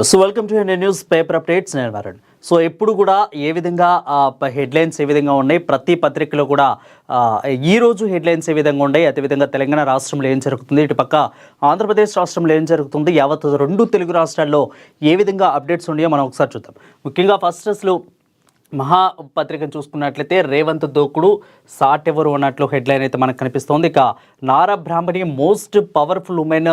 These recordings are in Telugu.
So welcome to Indian news paper updates. నేను వరుణ్. సో ఎప్పుడు కూడా ఏ విధంగా హెడ్లైన్స్ ఏ విధంగా ఉన్నాయి, ప్రతి పత్రికలో కూడా ఈ రోజు హెడ్లైన్స్ ఏ విధంగా ఉన్నాయి, అదేవిధంగా తెలంగాణ రాష్ట్రంలో ఏం జరుగుతుంది, ఇటు పక్క ఆంధ్రప్రదేశ్ రాష్ట్రంలో ఏం జరుగుతుంది, యావత్ రెండు తెలుగు రాష్ట్రాల్లో ఏ విధంగా అప్డేట్స్ ఉన్నాయో మనం ఒకసారి చూద్దాం. ముఖ్యంగా ఫస్ట్ అసలు మహాపత్రికను చూసుకున్నట్లయితే రేవంత్ దూకుడు సాటెవరు అన్నట్లు హెడ్లైన్ అయితే మనకు కనిపిస్తోంది. ఇక Nara Brahmani most powerful women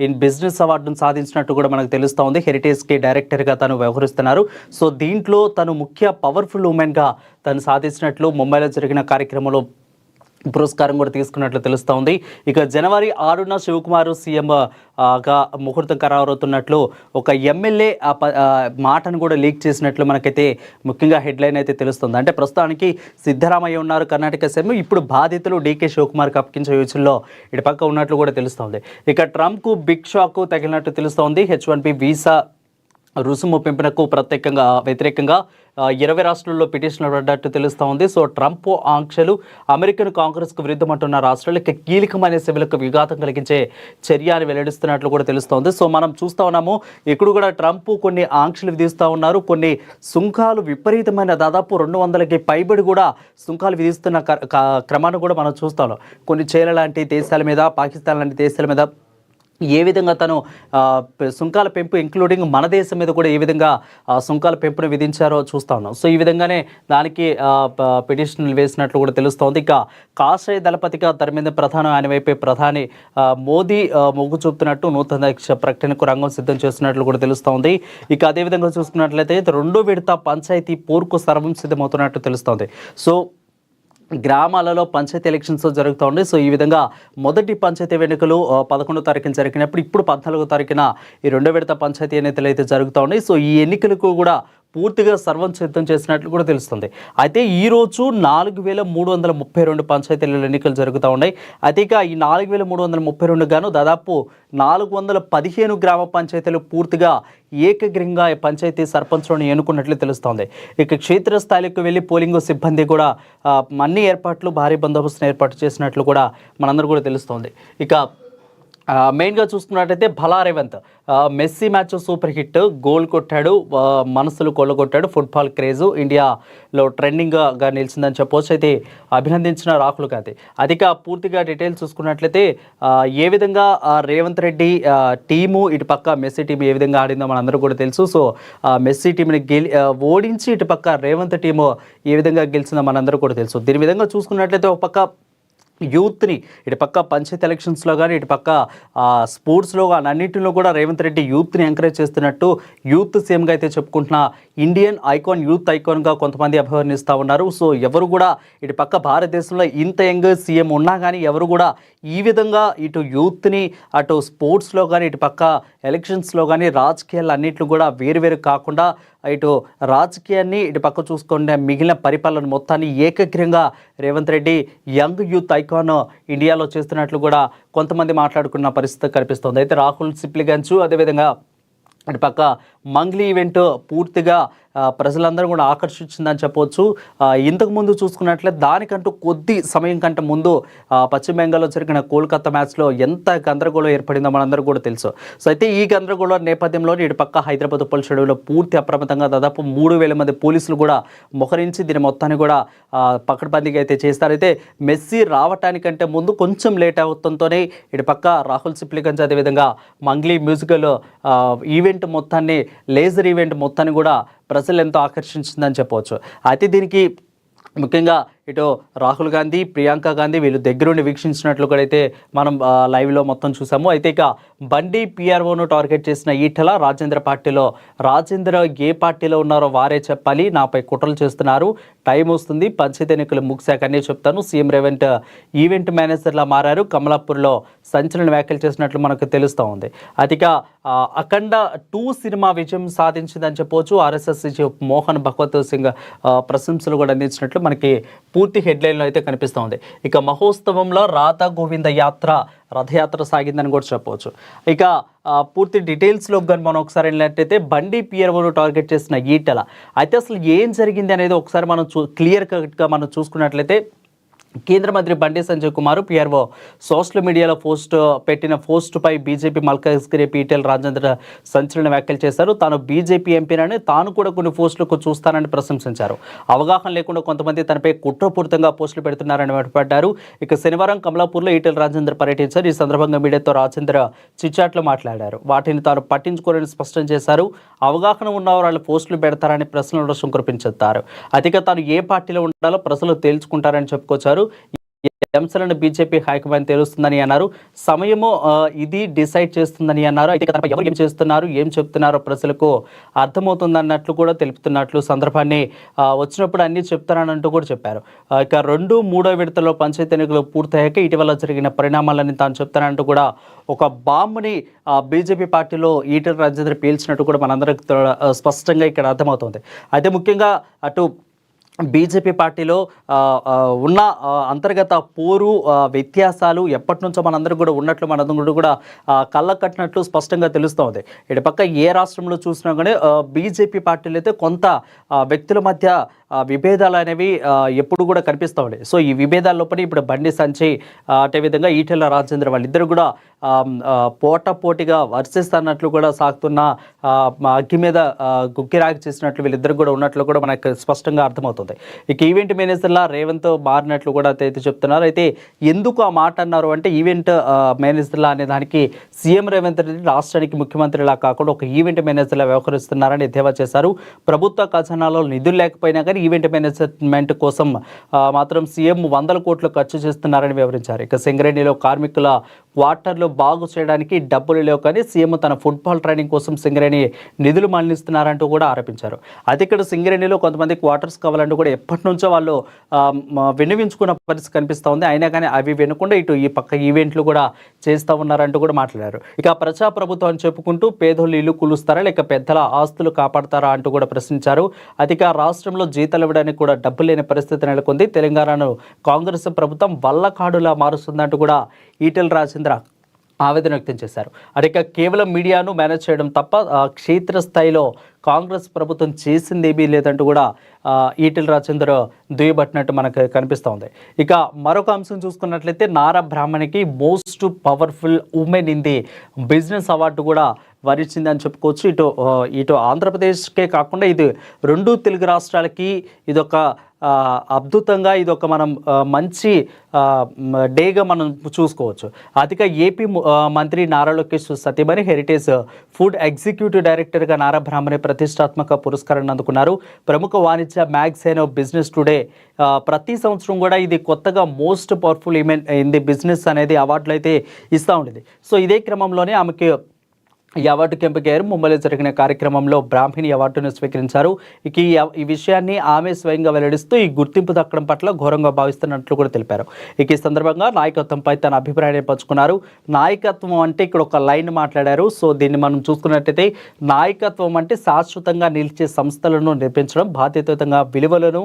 in business అవార్డును సాధించినట్టు కూడా మనకు తెలుస్తోంది. హెరిటేజ్కి డైరెక్టర్గా తను వ్యవహరిస్తున్నారు. సో దీంట్లో తను ముఖ్య పవర్ఫుల్ ఉమెన్గా తను సాధించినట్లు ముంబైలో జరిగిన కార్యక్రమంలో పురస్కారం కూడా తీసుకున్నట్లు తెలుస్తోంది. ఇక జనవరి 6న శివకుమార్ సీఎంగా ముహూర్తం ఖరారవుతున్నట్లు ఒక ఎమ్మెల్యే మాటను కూడా లీక్ చేసినట్లు మనకైతే ముఖ్యంగా హెడ్లైన్ అయితే తెలుస్తుంది. అంటే ప్రస్తుతానికి సిద్ధరామయ్య ఉన్నారు కర్ణాటక సీఎం, ఇప్పుడు బాధితులు డీకే శివకుమార్కి అప్పగించే యోచనలో ఇటు పక్క ఉన్నట్లు కూడా తెలుస్తోంది. ఇక ట్రంప్కు బిగ్ షాక్ తగిలినట్టు తెలుస్తోంది. H-1B వీసా రుసుము పెంపునకు వ్యతిరేకంగా 20 రాష్ట్రాల్లో పిటిషన్లు పడ్డట్టు తెలుస్తోంది. సో ట్రంప్ ఆంక్షలు అమెరికన్ కాంగ్రెస్కు విరుద్ధమంటున్న రాష్ట్రాలకు కీలకమైన సేవలకు విఘాతం కలిగించే చర్య అని వెల్లడిస్తున్నట్లు కూడా తెలుస్తోంది. సో మనం చూస్తూ ఉన్నాము, ఇక్కడ కూడా ట్రంప్ కొన్ని ఆంక్షలు విధిస్తూ ఉన్నారు. కొన్ని సుంకాలు విపరీతమైన దాదాపు 200కి పైబడి కూడా సుంకాలు విధిస్తున్న క్రమాన్ని కూడా మనం చూస్తా ఉన్నాం. కొన్ని చైనా లాంటి దేశాల మీద, పాకిస్తాన్ లాంటి దేశాల మీద ఏ విధంగా తను సుంకాల పెంపు ఇంక్లూడింగ్ మన దేశం మీద కూడా ఏ విధంగా సుంకాల పెంపును విధించారో చూస్తా ఉన్నాం. సో ఈ విధంగానే దానికి పిటిషన్లు వేసినట్లు కూడా తెలుస్తోంది. ఇక కాషాయ దళపతిగా తరిమింది ఆయన వైపే ప్రధాని మోదీ మొగ్గు చూపుతున్నట్టు నూతన ప్రకటనకు రంగం సిద్ధం చేస్తున్నట్లు కూడా తెలుస్తోంది. ఇక అదేవిధంగా చూసుకున్నట్లయితే రెండో విడత పంచాయతీ పోరుకు సర్వం సిద్ధమవుతున్నట్టు తెలుస్తోంది. సో గ్రామాలలో పంచాయతీ ఎలక్షన్స్ జరుగుతూ ఉన్నాయి. సో ఈ విధంగా మొదటి పంచాయతీ ఎన్నికలు 11వ తారీఖున జరిగినప్పుడు ఇప్పుడు 14వ తారీఖున ఈ రెండో విడత పంచాయతీ ఎన్నికలు అయితే జరుగుతూ ఉన్నాయి. సో ఈ ఎన్నికలకు కూడా పూర్తిగా సర్వం సిద్ధం చేసినట్లు కూడా తెలుస్తుంది. అయితే ఈరోజు 4332 పంచాయతీల ఎన్నికలు జరుగుతూ ఉన్నాయి. అయితే ఇక ఈ 4332 గాను దాదాపు 415 గ్రామ పంచాయతీలు పూర్తిగా ఏకగ్రీవంగా పంచాయతీ సర్పంచ్లను ఎన్నుకున్నట్లు తెలుస్తోంది. ఇక క్షేత్రస్థాయికి వెళ్ళి పోలింగ్ సిబ్బంది కూడా అన్ని ఏర్పాట్లు, భారీ బందోబస్తును ఏర్పాటు చేసినట్లు కూడా మనందరూ కూడా తెలుస్తోంది. ఇక మెయిన్గా చూసుకున్నట్టయితే భలా Revanth Messi match super hit, goal కొట్టాడు, మనసులు కొల్లగొట్టాడు, ఫుట్బాల్ క్రేజు ఇండియాలో ట్రెండింగ్గా నిలిచిందని చెప్పవచ్చు. అయితే అభినందించిన రాహుల్ గాంధీ. అదిక పూర్తిగా డీటెయిల్స్ చూసుకున్నట్లయితే ఏ విధంగా రేవంత్ రెడ్డి టీము ఇటు పక్క మెస్సీ టీం ఏ విధంగా ఆడిందో మనందరూ కూడా తెలుసు. సో మెస్సీ టీంని ఓడించి ఇటు పక్క రేవంత్ టీము ఏ విధంగా గెలిచిందో మనందరూ కూడా తెలుసు. దీని విధంగా చూసుకున్నట్లయితే ఒక పక్క యూత్ని ఇటు పక్క పంచాయతీ ఎలక్షన్స్లో కానీ ఇటు పక్క స్పోర్ట్స్లో కానీ అన్నింటిలో కూడా రేవంత్ రెడ్డి యూత్ని ఎంకరేజ్ చేస్తున్నట్టు యూత్ సీఎంగా అయితే చెప్పుకుంటున్న ఇండియన్ ఐకాన్, యూత్ ఐకాన్గా కొంతమంది అభివర్ణిస్తూ ఉన్నారు. సో ఎవరు కూడా ఇటు పక్క భారతదేశంలో ఇంత యంగ్ సీఎం ఉన్నా కానీ ఎవరు కూడా ఈ విధంగా ఇటు యూత్ని అటు స్పోర్ట్స్లో కానీ ఇటు పక్క ఎలక్షన్స్లో కానీ రాజకీయాలు అన్నింటిలో కూడా వేరువేరు కాకుండా ఇటు రాజకీయాన్ని ఇటు పక్క చూసుకునే మిగిలిన పరిపాలన మొత్తాన్ని ఏకగ్రీవంగా Revanth Reddy young youth icon ఇండియాలో చేస్తున్నట్లు కూడా కొంతమంది మాట్లాడుకున్న పరిస్థితి కనిపిస్తోంది. అయితే రాహుల్ సిప్లిగంజ్ అదేవిధంగా ఇటు పక్క మంగ్లీ ఈవెంట్ పూర్తిగా ప్రజలందరూ కూడా ఆకర్షించిందని చెప్పవచ్చు. ఇంతకుముందు చూసుకున్నట్లయితే దానికంటూ కొద్ది సమయం కంటే ముందు పశ్చిమ బెంగాల్లో జరిగిన కోల్కతా మ్యాచ్లో ఎంత గందరగోళం ఏర్పడిందో మనందరూ కూడా తెలుసు. సో అయితే ఈ గందరగోళం నేపథ్యంలో ఇటు పక్క హైదరాబాద్ పోలీస్ షెడ్యూల్లో పూర్తి అప్రమత్తంగా దాదాపు 3000 మంది పోలీసులు కూడా మోహరించి దీని మొత్తాన్ని కూడా పకడ్బందీగా అయితే చేస్తారు. అయితే మెస్సీ రావటానికంటే ముందు కొంచెం లేట్ అవుతుంటేనే ఇటు పక్క రాహుల్ సిప్లిగంజ్ అదేవిధంగా మంగ్లీ మ్యూజికల్ ఈవెంట్ మొత్తాన్ని, లేజర్ ఈవెంట్ మొత్తాన్ని కూడా ప్రజలు ఎంతో ఆకర్షించిందని చెప్పవచ్చు. అయితే దీనికి ముఖ్యంగా ఇటు రాహుల్ గాంధీ, ప్రియాంక గాంధీ వీళ్ళు దగ్గరుండి వీక్షించినట్లు కూడా అయితే మనం లైవ్లో మొత్తం చూసాము. అయితే ఇక బండి పిఆర్ఓను టార్గెట్ చేసిన ఈటెల రాజేంద్ర ఏ పార్టీలో ఉన్నారో వారే చెప్పాలి, నాపై కుట్రలు చేస్తున్నారు, టైం వస్తుంది, పంచాయతీ ఎన్నికలు ముగిశాక అన్నీ చెప్తాను, సీఎం రేవంత్ ఈవెంట్ మేనేజర్లా మారారు, కమలాపూర్లో సంచలన వ్యాఖ్యలు చేసినట్లు మనకు తెలుస్తూ ఉంది. అతిక అఖండ 2 సినిమా విజయం సాధించిందని చెప్పవచ్చు. ఆర్ఎస్ఎస్ చీఫ్ మోహన్ భగవత్ సింగ్ ప్రశంసలు కూడా అందించినట్లు మనకి పూర్తి హెడ్లైన్లో అయితే కనిపిస్తోంది. ఇక మహోత్సవంలో రాధా గోవింద రథయాత్ర సాగిందని కూడా చెప్పవచ్చు. ఇక పూర్తి డీటెయిల్స్లో కానీ మనం ఒకసారి వెళ్ళినట్టయితే బండి పిఆర్ఓను టార్గెట్ చేసిన ఈటెల. అయితే అసలు ఏం జరిగింది అనేది ఒకసారి మనం క్లియర్ కట్గా మనం చూసుకున్నట్లయితే కేంద్ర మంత్రి బండి సంజయ్ కుమార్ పిఆర్ఓ సోషల్ మీడియాలో పెట్టిన పోస్టుపై బీజేపీ మల్కాజ్గిరి ఈటెల రాజేందర్ సంచలన వ్యాఖ్యలు చేశారు. తాను బీజేపీ ఎంపీనని, తాను కూడా కొన్ని పోస్టులకు చూస్తానని ప్రశంసించారు. అవగాహన లేకుండా కొంతమంది తనపై కుట్రపూరితంగా పోస్టులు పెడుతున్నారని మండిపడ్డారు. ఇక శనివారం కమలాపూర్లో ఈటెల రాజేందర్ పర్యటించారు. ఈ సందర్భంగా మీడియాతో రాజేందర్ చిట్చాట్లు మాట్లాడారు. వాటిని తాను పట్టించుకోరని స్పష్టం చేశారు. అవగాహన ఉన్న వాళ్ళు పోస్టులు పెడతారని ప్రశ్నల వర్షం కురిపించారు. అతిగా తాను ఏ పార్టీలో ఉండాలో ప్రజలు తేల్చుకుంటారని చెప్పుకొచ్చారు. ఈ అంశాలను బీజేపీ హైకమాండ్ తెలుస్తుందని అన్నారు. సమయము ఇది డిసైడ్ చేస్తుందని అన్నారు. అయితే తనపై ఎవరు ఏం చేస్తున్నారు, ఏం చెప్తున్నారో ప్రజలకు అర్థమవుతుందన్నట్లు కూడా తెలుపుతున్నట్లు సందర్భాన్ని వచ్చినప్పుడు అన్ని చెప్తానంటూ కూడా చెప్పారు. ఇక 2, 3వ విడతలో పంచాయతీ ఎన్నికలు పూర్తయ్యాక ఇటీవల జరిగిన పరిణామాలని తాను చెప్తానంటూ కూడా ఒక బాంబుని బీజేపీ పార్టీలో ఈటెల రాజేందర్ పీల్చినట్టు కూడా మనందరికి స్పష్టంగా ఇక్కడ అర్థమవుతుంది. అయితే ముఖ్యంగా అటు బీజేపీ పార్టీలో ఉన్న అంతర్గత పోరు వ్యత్యాసాలు ఎప్పటి నుంచో మనందరూ కూడా ఉన్నట్లు మనందరూ కూడా కళ్ళ కట్టినట్లు స్పష్టంగా తెలుస్తోంది. ఇటు పక్క ఏ రాష్ట్రంలో చూసినా కానీ బీజేపీ పార్టీలు అయితే కొంత వ్యక్తుల మధ్య విభేదాలు అనేవి ఎప్పుడు కూడా కనిపిస్తూ ఉన్నాయి. సో ఈ విభేదాల లోపల ఇప్పుడు బండి సంజయ్ అదేవిధంగా ఈటెల రాజేందర్ వాళ్ళిద్దరు కూడా పోటాపోటీగా వర్షిస్తున్నట్లు కూడా సాగుతున్న అగ్గి మీద గుక్కిరాగి చేసినట్లు వీళ్ళిద్దరు కూడా ఉన్నట్లు కూడా మనకు స్పష్టంగా అర్థమవుతుంది. ఇక ఈవెంట్ మేనేజర్లా రేవంత్ మారినట్లు కూడా అయితే చెప్తున్నారు. అయితే ఎందుకు ఆ మాట అన్నారు అంటే ఈవెంట్ మేనేజర్లా అనే దానికి సీఎం రేవంత్ రెడ్డి రాష్ట్రానికి ముఖ్యమంత్రిలా కాకుండా ఒక ఈవెంట్ మేనేజర్లా వ్యవహరిస్తున్నారని ఎద్దేవా చేశారు. ప్రభుత్వ ఖజానాలో నిధులు లేకపోయినా కానీ ఈవెంట్ మేనేజ్మెంట్ కోసం మాత్రం సీఎం 100 కోట్లు ఖర్చు చేస్తున్నారని వివరించారు. ఇక సింగరేణిలో కార్మికుల క్వార్టర్లు బాగు చేయడానికి డబ్బులు లేవు కానీ సీఎం తన ఫుట్బాల్ ట్రైనింగ్ కోసం సింగరేణి నిధులు మళ్లిస్తున్నారంటూ కూడా ఆరోపించారు. అయితే ఇక్కడ సింగరేణిలో కొంతమంది క్వార్టర్స్ కావాలంటూ కూడా ఎప్పటి నుంచో వాళ్ళు విన్నవించుకున్న పరిస్థితి కనిపిస్తూ ఉంది. అయినా కానీ అవి వినకుండా ఇటు ఈ పక్క ఈవెంట్లు కూడా చేస్తూ ఉన్నారంటూ కూడా మాట్లాడారు. ఇక ప్రజాప్రభుత్వం అని చెప్పుకుంటూ పేదోళ్ళు ఇల్లు కూలుస్తారా లేక పెద్దల ఆస్తులు కాపాడతారా అంటూ కూడా ప్రశ్నించారు. అతిగా రాష్ట్రంలో జీతాలు ఇవ్వడానికి కూడా డబ్బు లేని పరిస్థితి నెలకొంది. తెలంగాణను కాంగ్రెస్ ప్రభుత్వం వల్లకాడులా మారుస్తుందంటూ కూడా ఈటెల రాజేందర్ ఆవేదన వ్యక్తం చేశారు. అడిక కేవలం మీడియాను మేనేజ్ చేయడం తప్ప క్షేత్రస్థాయిలో కాంగ్రెస్ ప్రభుత్వం చేసిందేమీ లేదంటూ కూడా ఈటెల రాజేందర్ దుయ్యబట్టినట్టు మనకు కనిపిస్తూ ఉంది. ఇక మరొక అంశం చూసుకున్నట్లయితే నారా బ్రాహ్మణికి most powerful women in the business award కూడా వరించిందని చెప్పుకోవచ్చు. ఇటు ఆంధ్రప్రదేశ్కే కాకుండా ఇది 2 తెలుగు రాష్ట్రాలకి ఇదొక అద్భుతంగా ఇదొక మనం మంచి డేగా మనం చూసుకోవచ్చు. అతిగా ఏపీ మంత్రి నారా లోకేష్ సతీమణి హెరిటేజ్ ఫుడ్ ఎగ్జిక్యూటివ్ డైరెక్టర్గా నారా బ్రాహ్మణి ప్రతిష్టాత్మక పురస్కారాన్ని అందుకున్నారు. ప్రముఖ వాణిజ్య మ్యాగజైన్ బిజినెస్ టుడే ప్రతి సంవత్సరం కూడా ఇది కొత్తగా most powerful women in the business అనేది అవార్డులు అయితే ఇస్తూ ఉండేది. సో ఇదే క్రమంలోనే ఆమెకి ఈ అవార్డుకి ఎంపికయ్యారు. ముంబైలో జరిగిన కార్యక్రమంలో బ్రాహ్మణి అవార్డును స్వీకరించారు. ఇక ఈ విషయాన్ని ఆమె స్వయంగా వెల్లడిస్తూ ఈ గుర్తింపు దక్కడం పట్ల ఘోరంగా భావిస్తున్నట్లు కూడా తెలిపారు. ఇక ఈ సందర్భంగా నాయకత్వంపై తన అభిప్రాయాన్ని పంచుకున్నారు. నాయకత్వం అంటే ఇక్కడ ఒక లైన్ మాట్లాడారు. సో దీన్ని మనం చూసుకున్నట్టయితే నాయకత్వం అంటే శాశ్వతంగా నిలిచే సంస్థలను నిర్మించడం, బాధ్యతాయుతంగా విలువలను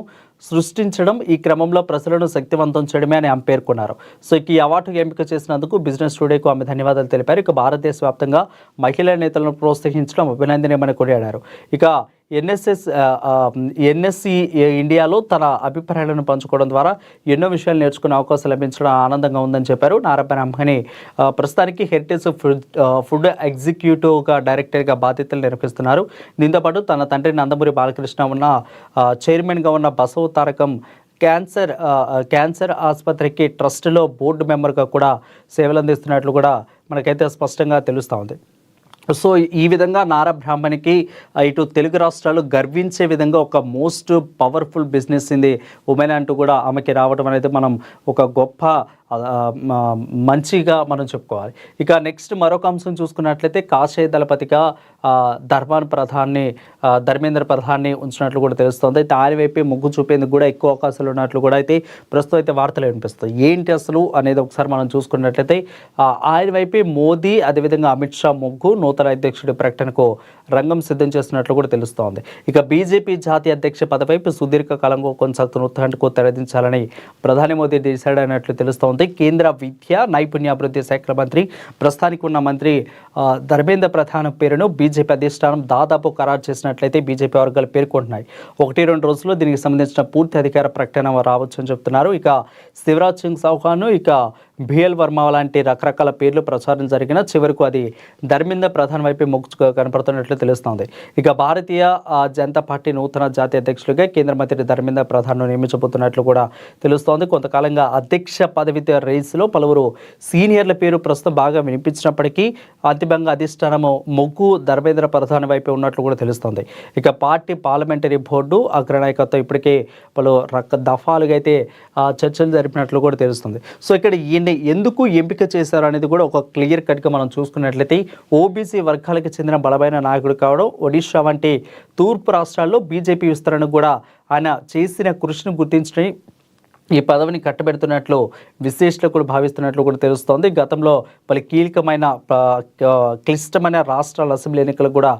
సృష్టించడం, ఈ క్రమంలో ప్రజలను శక్తివంతం చేయడమే అని ఆమె పేర్కొన్నారు. సో ఇక ఈ అవార్డుకు ఎంపిక చేసినందుకు బిజినెస్ టుడేకు ఆమె ధన్యవాదాలు తెలిపారు. ఇక భారతదేశ వ్యాప్తంగా మహిళా నేతలను ప్రోత్సహించడం అభినందనీయమని కొనియాడారు. ఇక ఎన్ఎస్సి ఇండియాలో తన అభిప్రాయాలను పంచుకోవడం ద్వారా ఎన్నో విషయాలు నేర్చుకునే అవకాశం లభించడం ఆనందంగా ఉందని చెప్పారు. నారా బ్రాహ్మణి ప్రస్తుతానికి హెరిటేజ్ ఫుడ్ ఎగ్జిక్యూటివ్గా డైరెక్టర్గా బాధ్యతలు నిర్వహిస్తున్నారు. దీంతోపాటు తన తండ్రి నందమూరి బాలకృష్ణ ఉన్న చైర్మన్గా ఉన్న బసవ తారకం క్యాన్సర్ ఆసుపత్రికి ట్రస్ట్లో బోర్డు మెంబర్గా కూడా సేవలు అందిస్తున్నట్లు కూడా మనకైతే స్పష్టంగా తెలుస్తూ ఉంది. సో ఈ విధంగా నారా బ్రాహ్మణికి ఇటు తెలుగు రాష్ట్రాలు గర్వించే విధంగా ఒక most powerful business in the women అంటూ కూడా ఆమెకి రావడం అనేది మనం ఒక గొప్ప మంచిగా మనం చెప్పుకోవాలి. ఇక నెక్స్ట్ మరొక అంశం చూసుకున్నట్లయితే కాషాయ దళపతిగా ధర్మేంద్ర ప్రధాన్ని ఉంచినట్లు కూడా తెలుస్తుంది. అయితే ఆయన వైపే మొగ్గు చూపేందుకు కూడా ఎక్కువ అవకాశాలు ఉన్నట్లు కూడా అయితే ప్రస్తుతం అయితే వార్తలు వినిపిస్తాయి. ఏంటి అసలు అనేది ఒకసారి మనం చూసుకున్నట్లయితే ఆయన వైపే మోదీ అదేవిధంగా అమిత్ షా మొగ్గు నూతన అధ్యక్షుడి ప్రకటనకు రంగం సిద్ధం చేస్తున్నట్లు కూడా తెలుస్తోంది. ఇక బీజేపీ జాతీయ అధ్యక్ష పదవిపై సుదీర్ఘకాలంగా కొనసాగుతున్న ఉత్కంఠకు తెరదించాలని ప్రధాని మోదీ డిసైడ్ అయినట్లు తెలుస్తోంది. ఉంది. కేంద్ర విద్య నైపుణ్యాభివృద్ధి శాఖల మంత్రి ప్రస్తుతానికి ఉన్న మంత్రి ధర్మేంద్ర ప్రధాన్ పేరును బీజేపీ అధిష్టానం దాదాపు ఖరారు చేసినట్లయితే బీజేపీ వర్గాలు పేర్కొంటున్నాయి. 1-2 రోజుల్లో దీనికి సంబంధించిన పూర్తి అధికార ప్రకటన రావచ్చు అని చెప్తున్నారు. ఇక శివరాజ్ సింగ్ చౌహాన్, ఇక బిఎల్ వర్మ లాంటి రకరకాల పేర్లు ప్రచారం జరిగిన చివరకు అది ధర్మేంద్ర ప్రధాన్ వైపే మొగ్గు కనపడుతున్నట్లు తెలుస్తోంది. ఇక భారతీయ జనతా పార్టీ నూతన జాతీయ అధ్యక్షులుగా కేంద్ర మంత్రి ధర్మేంద్ర ప్రధాన్ను నియమించబోతున్నట్లు కూడా తెలుస్తోంది. కొంతకాలంగా అధ్యక్ష పదవి రేసులో పలువురు సీనియర్ల పేరు ప్రస్తుతం బాగా వినిపించినప్పటికీ అంతిమంగా అధిష్టానము మొగ్గు ధర్మేంద్ర ప్రధాన్ వైపే ఉన్నట్లు కూడా తెలుస్తోంది. ఇక పార్టీ పార్లమెంటరీ బోర్డు అగ్రనాయకత్వం ఇప్పటికే పలు దఫాలుగా అయితే చర్చలు జరిపినట్లు కూడా తెలుస్తుంది. సో ఇక్కడ ఎందుకు ఎంపిక చేశారు అనేది కూడా ఒక క్లియర్ కట్గా మనం చూసుకున్నట్లయితే ఓబీసీ వర్గాలకు చెందిన బలమైన నాయకుడు కావడం, ఒడిషా వంటి తూర్పు రాష్ట్రాల్లో బీజేపీ విస్తరణకు కూడా ఆయన చేసిన కృషిని గుర్తించడం ఈ పదవిని కట్టబెడుతున్నట్లు విశ్లేషకులు భావిస్తున్నట్లు కూడా తెలుస్తోంది. గతంలో పలు కీలకమైన క్లిష్టమైన రాష్ట్రాల అసెంబ్లీ ఎన్నికలకు కూడా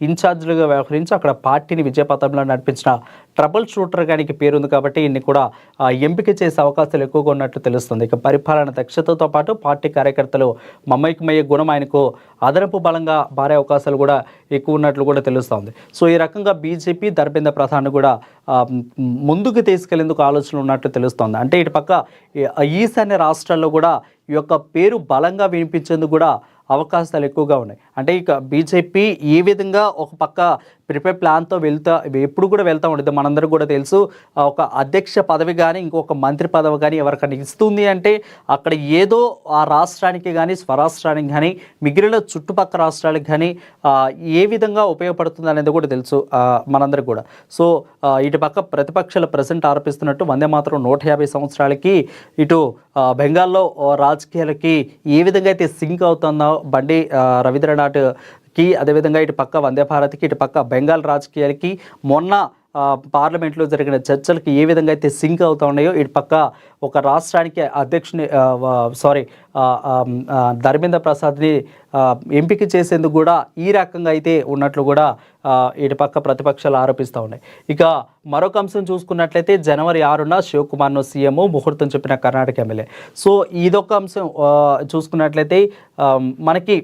ఇన్ఛార్జీలుగా వ్యవహరించి అక్కడ పార్టీని విజయపథంలో నడిపించిన ట్రబుల్ షూటర్ గానికి పేరుంది కాబట్టి ఇన్ని కూడా ఎంపిక చేసే అవకాశాలు ఎక్కువగా ఉన్నట్లు తెలుస్తుంది. ఇక పరిపాలన దక్షతతో పాటు పార్టీ కార్యకర్తలు మమైకమయ్యే గుణం ఆయనకు అదనపు బలంగా మారే అవకాశాలు కూడా ఎక్కువ ఉన్నట్లు కూడా తెలుస్తోంది. సో ఈ రకంగా బీజేపీ ధర్మేంద్ర ప్రధాన్ కూడా ముందుకు తీసుకెళ్లేందుకు ఆలోచనలు ఉన్నట్లు తెలుస్తోంది. అంటే ఇటు పక్క ఈశాన్య రాష్ట్రాల్లో కూడా ఈ యొక్క పేరు బలంగా వినిపించేందుకు కూడా అవకాశాలు ఎక్కువగా ఉన్నాయి. అంటే ఇక బీజేపీ ఏ విధంగా ఒక పక్క ప్రిపేర్ ప్లాన్తో ఎప్పుడు కూడా వెళ్తూ ఉంటుంది. మనందరికీ కూడా తెలుసు, ఒక అధ్యక్ష పదవి కానీ ఇంకొక మంత్రి పదవి కానీ ఎవరికైనా ఇస్తుంది అంటే అక్కడ ఏదో ఆ రాష్ట్రానికి కానీ స్వరాష్ట్రానికి కానీ మిగిలిన చుట్టుపక్కల రాష్ట్రాలకు కానీ ఏ విధంగా ఉపయోగపడుతుంది అనేది కూడా తెలుసు మనందరికీ కూడా. సో ఇటు పక్క ప్రతిపక్షాలు ప్రజెంట్ ఆరోపిస్తున్నట్టు వందే మాత్రం 150 సంవత్సరాలకి ఇటు బెంగాల్లో రాజకీయాలకి ఏ విధంగా అయితే సింక్ అవుతుందో బండి రవీంద్రనాథ్కి, అదేవిధంగా ఇటు పక్క వందే భారత్కి, ఇటు పక్క బెంగాల్ రాజకీయాలకి మొన్న పార్లమెంట్లో జరిగిన చర్చలకు ఏ విధంగా అయితే సింక్ అవుతా ఉన్నాయో ఇటు పక్క ఒక రాష్ట్రానికి అధ్యక్షుని ధర్మేంద్ర ప్రసాద్ని ఎంపిక చేసేందుకు కూడా ఈ రకంగా అయితే ఉన్నట్లు కూడా ఇటు పక్క ప్రతిపక్షాలు ఆరోపిస్తూ ఉన్నాయి. ఇక మరొక అంశం చూసుకున్నట్లయితే జనవరి 6న శివకుమార్ను సీఎం ముహూర్తం చెప్పిన కర్ణాటక ఎమ్మెల్యే. సో ఇదొక అంశం చూసుకున్నట్లయితే మనకి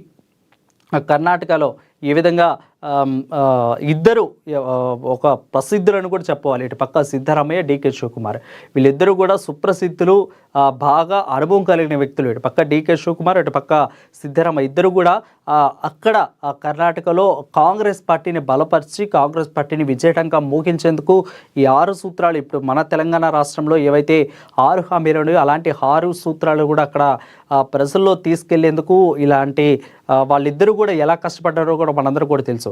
కర్ణాటకలో ఏ విధంగా ఇద్దరు ఒక ప్రసిద్ధులను కూడా చెప్పవాలి. ఇటు పక్క సిద్ధరామయ్య, డీకే శివకుమార్ వీళ్ళిద్దరూ కూడా సుప్రసిద్ధులు, బాగా అనుభవం కలిగిన వ్యక్తులు. ఇటు పక్క డీకే శివకుమార్, ఇటు పక్క సిద్ధరామయ్య ఇద్దరు కూడా అక్కడ కర్ణాటకలో కాంగ్రెస్ పార్టీని బలపరిచి కాంగ్రెస్ పార్టీని విజయటంగా మోగించేందుకు ఈ 6 సూత్రాలు ఇప్పుడు మన తెలంగాణ రాష్ట్రంలో ఏవైతే 6 హామీలు ఉన్నాయో అలాంటి 6 సూత్రాలు కూడా అక్కడ ప్రజల్లో తీసుకెళ్లేందుకు ఇలాంటి వాళ్ళిద్దరూ కూడా ఎలా కష్టపడ్డారో కూడా మనందరూ కూడా తెలుసు.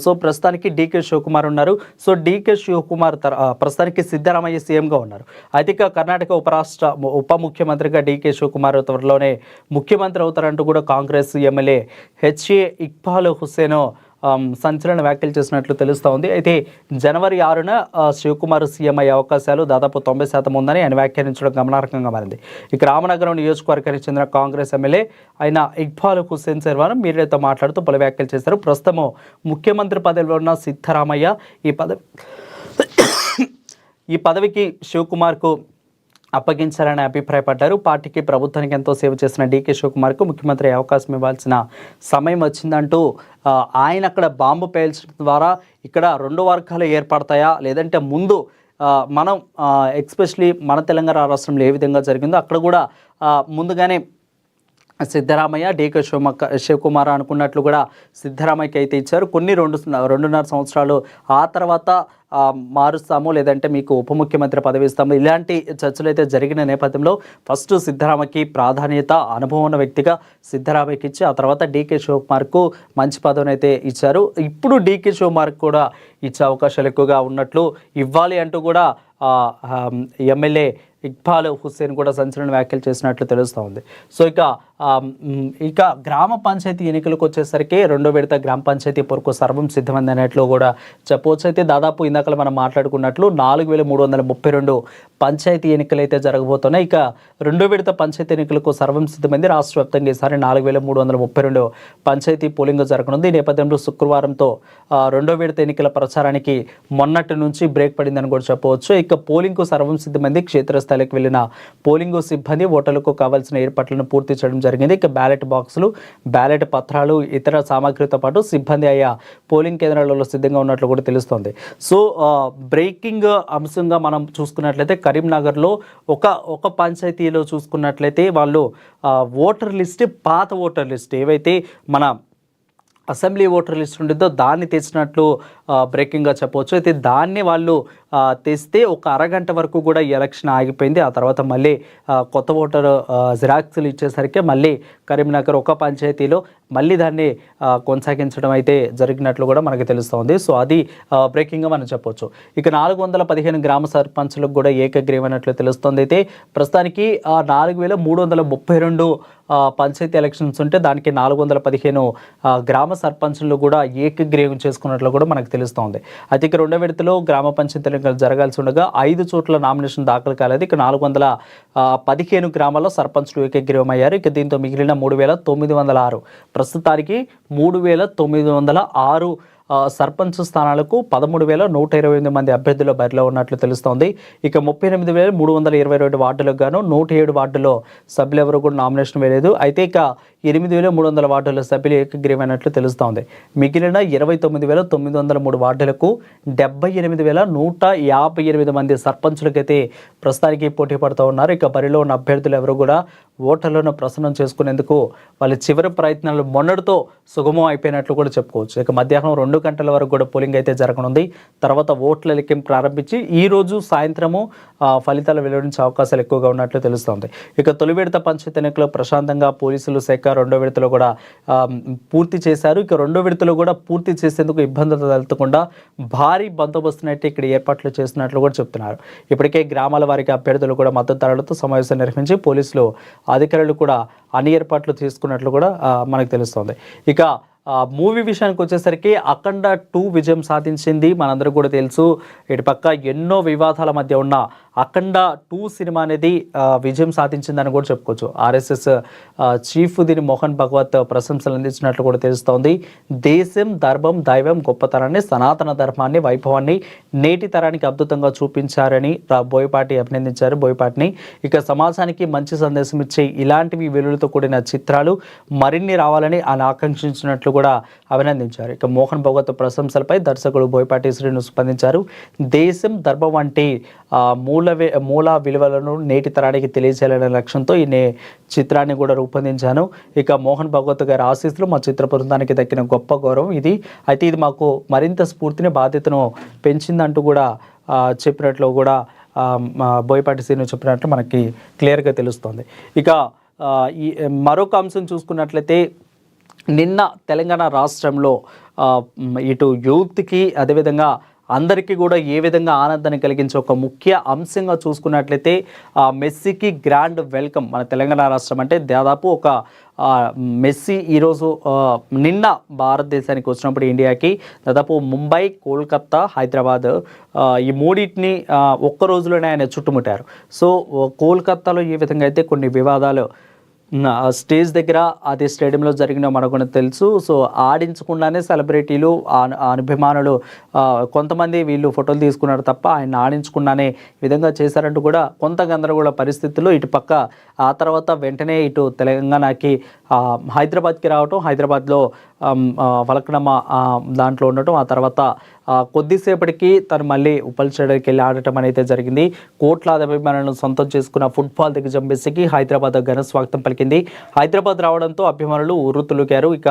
సో ప్రస్తుతానికి డీకే శివకుమార్ ఉన్నారు. సో డీకే శివకుమార్ ప్రస్తుతానికి సిద్ధరామయ్య సీఎంగా ఉన్నారు. అయితే కర్ణాటక ఉప ముఖ్యమంత్రిగా డీకే శివకుమార్ త్వరలోనే ముఖ్యమంత్రి అవుతారంటూ కూడా కాంగ్రెస్ ఎమ్మెల్యే హెచ్ఏ ఇక్బాల్ హుస్సేన్ సంచలన వ్యాఖ్యలు చేసినట్లు తెలుస్తూ ఉంది. అయితే జనవరి 6న శివకుమార్ సీఎం అయ్యే అవకాశాలు దాదాపు 90% ఉందని ఆయన వ్యాఖ్యానించడం గమనార్హంగా మారింది. ఇక రామనగరం నియోజకవర్గానికి చెందిన కాంగ్రెస్ ఎమ్మెల్యే అయిన ఇక్బాల్ హుస్సేన్ శర్వాను మీడియాతో మాట్లాడుతూ పలు వ్యాఖ్యలు చేశారు. ప్రస్తుతం ముఖ్యమంత్రి పదవిలో ఉన్న సిద్ధరామయ్య ఈ పదవికి శివకుమార్కు అప్పగించాలని అభిప్రాయపడ్డారు. పార్టీకి ప్రభుత్వానికి ఎంతో సేవ చేసిన డీకే శివకుమార్కు ముఖ్యమంత్రి అవకాశం ఇవ్వాల్సిన సమయం వచ్చిందంటూ ఆయన అక్కడ బాంబు పేల్చడం ద్వారా ఇక్కడ 2 వర్గాలు ఏర్పడతాయా, లేదంటే ముందు మనం ఎస్పెషలీ మన తెలంగాణ రాష్ట్రంలో ఏ విధంగా జరిగిందో అక్కడ కూడా ముందుగానే సిద్ధరామయ్య, డీకే శివకుమార్ అనుకున్నట్లు కూడా సిద్ధరామయ్యకి అయితే ఇచ్చారు. కొన్ని 2.5 సంవత్సరాలు ఆ తర్వాత మారుస్తాము, లేదంటే మీకు ఉప ముఖ్యమంత్రి పదవి ఇస్తాము, ఇలాంటి చర్చలు అయితే జరిగిన నేపథ్యంలో ఫస్ట్ సిద్ధరామయ్యకి ప్రాధాన్యత, అనుభవం ఉన్న వ్యక్తిగా సిద్ధరామయ్యకి ఇచ్చి ఆ తర్వాత డీకే శివకుమార్కు మంచి పదవిని అయితే ఇచ్చారు. ఇప్పుడు డీకే శివకుమార్కు కూడా ఇచ్చే అవకాశాలు ఎక్కువగా ఉన్నట్లు ఇవ్వాలి అంటూ కూడా ఎమ్మెల్యే ఇక్బాల్ హుస్సేన్ కూడా సంచలన వ్యాఖ్యలు చేసినట్లు తెలుస్తూ ఉంది. సో ఇక ఇక గ్రామ పంచాయతీ ఎన్నికలకు వచ్చేసరికి రెండో విడత గ్రామ పంచాయతీ పొరకు సర్వం సిద్ధమైంది అన్నట్లు కూడా చెప్పవచ్చు. అయితే దాదాపు ఇందాక మనం మాట్లాడుకున్నట్లు 4332 పంచాయతీ ఎన్నికలు అయితే జరగబోతున్నాయి. ఇక రెండో విడత పంచాయతీ ఎన్నికలకు సర్వం సిద్ధమైంది. రాష్ట్ర వ్యాప్తంగా ఈసారి 4332 పంచాయతీ పోలింగ్ జరగనుంది. ఈ నేపథ్యంలో శుక్రవారంతో రెండో విడత ఎన్నికల ప్రచారానికి మొన్నటి నుంచి బ్రేక్ పడిందని కూడా చెప్పవచ్చు. ఇక పోలింగ్కు సర్వం సిద్ధమైంది. క్షేత్రస్థాయికి వెళ్లిన పోలింగ్ సిబ్బంది ఓటర్లకు కావాల్సిన ఏర్పాట్లను పూర్తి చేయడం జరిగింది. ఇక బ్యాలెట్ బాక్సులు, బ్యాలెట్ పత్రాలు, ఇతర సామాగ్రితో పాటు సిబ్బంది అయ్యా పోలింగ్ కేంద్రాలలో సిద్ధంగా ఉన్నట్లు కూడా తెలుస్తోంది. సో బ్రేకింగ్ అంశంగా మనం చూసుకున్నట్లయితే కరీంనగర్లో ఒక పంచాయతీలో చూసుకున్నట్లయితే వాళ్ళు ఓటర్ లిస్ట్, పాత ఓటర్ లిస్ట్ ఏవైతే మన అసెంబ్లీ ఓటర్ లిస్ట్ ఉంటుందో దాన్ని తెచ్చినట్లు బ్రేకింగ్గా చెప్పవచ్చు. అయితే దాన్ని వాళ్ళు తెస్తే ఒక అరగంట వరకు కూడా ఈ ఎలక్షన్ ఆగిపోయింది. ఆ తర్వాత మళ్ళీ కొత్త ఓటర్ జిరాక్స్లు ఇచ్చేసరికి మళ్ళీ కరీంనగర్ ఒక పంచాయతీలో మళ్ళీ దాన్ని కొనసాగించడం అయితే జరిగినట్లు కూడా మనకు తెలుస్తోంది. సో అది బ్రేకింగ్గా మనం చెప్పవచ్చు. ఇక 415 గ్రామ సర్పంచులకు కూడా ఏకగ్రీవైనట్లు తెలుస్తోంది. అయితే ప్రస్తుతానికి 4332 పంచాయతీ ఎలక్షన్స్ ఉంటే దానికి 415 గ్రామ సర్పంచులు కూడా ఏకగ్రీవం చేసుకున్నట్లు కూడా మనకు తెలుస్తోంది. అయితే ఇక రెండో విడతలో గ్రామ పంచాయతీ ఎన్నికలు జరగాల్సి ఉండగా 5 చోట్ల నామినేషన్ దాఖలు కాలేదు. ఇక 415 గ్రామాల్లో సర్పంచులు ఏకగ్రీవం అయ్యారు. ఇక దీంతో మిగిలిన 3906 ప్రస్తుతానికి 3906 సర్పంచ్ స్థానాలకు 13,128 మంది అభ్యర్థులు బరిలో ఉన్నట్లు తెలుస్తోంది. ఇక 38,322 వార్డులకు గాను 107 వార్డుల్లో సభ్యులు ఎవరు కూడా నామినేషన్ వేయలేదు. అయితే ఇక 8,300 వార్డుల సభ్యులు ఏకగ్రీవైనట్లు తెలుస్తోంది. మిగిలిన 29,903 వార్డులకు 78,158 మంది సర్పంచులకైతే ప్రస్తుతానికి పోటీ పడుతూ ఉన్నారు. ఇక బరిలో ఉన్న అభ్యర్థులు ఎవరు కూడా ఓటర్లను ప్రసన్నం చేసుకునేందుకు వాళ్ళ చివరి ప్రయత్నాలు మొన్నటితో సుగమం అయిపోయినట్లు కూడా చెప్పుకోవచ్చు. ఇక మధ్యాహ్నం 2 గంటల వరకు కూడా పోలింగ్ అయితే జరగనుంది. తర్వాత ఓట్ల లెక్కింపు ప్రారంభించి ఈ రోజు సాయంత్రము ఫలితాలు వెలువడించే అవకాశాలు ఎక్కువగా ఉన్నట్లు తెలుస్తోంది. ఇక తొలి విడత పంచాయతీ ఎన్నికలు ప్రశాంతంగా పోలీసులు శాఖ రెండో విడతలో కూడా పూర్తి చేశారు. ఇక రెండో విడతలో కూడా పూర్తి చేసేందుకు ఇబ్బందులు తలెత్తకుండా భారీ బందోబస్తును అయితే ఇక్కడ ఏర్పాట్లు చేస్తున్నట్లు కూడా చెప్తున్నారు. ఇప్పటికే గ్రామాల వారికి అభ్యర్థులు కూడా మద్దతుదారులతో సమావేశం నిర్వహించి పోలీసులు అధికారులు కూడా అన్ని ఏర్పాట్లు తీసుకున్నట్లు కూడా మనకు తెలుస్తోంది. ఇక మూవీ విషయానికి వచ్చేసరికి అఖండ 2 విజయం సాధించింది. మనందరూ కూడా తెలుసు. ఇటు పక్క ఎన్నో వివాదాల మధ్య ఉన్న అఖండ 2 సినిమా అనేది విజయం సాధించిందని కూడా చెప్పుకోవచ్చు. ఆర్ఎస్ఎస్ చీఫ్ దీని మోహన్ భగవత్ ప్రశంసలు అందించినట్లు కూడా తెలుస్తోంది. దేశం, ధర్మం, దైవం గొప్పతనాన్ని, సనాతన ధర్మాన్ని, వైభవాన్ని నేటి తరానికి అద్భుతంగా చూపించారని బోయపాటి అభినందించారు బోయపాటిని. ఇక సమాజానికి మంచి సందేశం ఇచ్చే ఇలాంటివి వెలుగులతో కూడిన చిత్రాలు మరిన్ని రావాలని ఆయన ఆకాంక్షించినట్లు కూడా అభినందించారు. ఇక మోహన్ భగవత్ ప్రశంసలపై దర్శకుడు బోయపాటి శ్రీను స్పందించారు. దేశం, ధర్మం వంటి మూల విలువలను నేటి తరానికి తెలియజేయాలనే లక్ష్యంతో ఈ చిత్రాన్ని కూడా రూపొందించాను. ఇక మోహన్ భగవత్ గారి ఆశీస్సులు మా చిత్ర బృందానికి దక్కిన గొప్ప గౌరవం ఇది. అయితే ఇది మాకు మరింత స్ఫూర్తిని, బాధ్యతను పెంచిందంటూ కూడా చెప్పినట్లు కూడా బోయపాటి శ్రీను చెప్పినట్లు మనకి క్లియర్గా తెలుస్తోంది. ఇక ఈ మరొక అంశం చూసుకున్నట్లయితే నిన్న తెలంగాణ రాష్ట్రంలో ఇటు యూత్కి అదేవిధంగా అందరికీ కూడా ఏ విధంగా ఆనందాన్ని కలిగించే ఒక ముఖ్య అంశంగా చూసుకున్నట్లయితే మెస్సీకి గ్రాండ్ వెల్కమ్. మన తెలంగాణ రాష్ట్రం అంటే దాదాపు ఒక మెస్సీ ఈరోజు నిన్న భారతదేశానికి వచ్చినప్పుడు ఇండియాకి దాదాపు ముంబై, కోల్కతా, హైదరాబాద్ ఈ మూడింటిని ఒక్క రోజులోనే ఆయన చుట్టుముట్టారు. సో కోల్కతాలో ఏ విధంగా అయితే కొన్ని వివాదాలు స్టేజ్ దగ్గర అదే స్టేడియంలో జరిగిన మనకు తెలుసు. సో ఆడించకుండానే సెలబ్రిటీలు, అభిమానులు కొంతమంది వీళ్ళు ఫోటోలు తీసుకున్నారు తప్ప ఆయన ఆడించకుండానే విధంగా చేశారంటూ కూడా కొంత గందరగోళ పరిస్థితుల్లో ఇటు పక్క ఆ తర్వాత వెంటనే ఇటు తెలంగాణకి హైదరాబాద్కి రావటం, హైదరాబాద్లో ఫలక్నామా దాంట్లో ఉండటం, ఆ తర్వాత కొద్దిసేపటికి తను మళ్ళీ ఉప్పల్ స్టేడియంకి వెళ్ళి ఆడటం అనేది జరిగింది. కోట్లాది అభిమానులను సొంతం చేసుకున్న ఫుట్బాల్ దిగ్గజం మెస్సీకి హైదరాబాద్ ఘన స్వాగతం పలికింది. హైదరాబాద్ రావడంతో అభిమానులు ఉర్రుతులుకారు. ఇక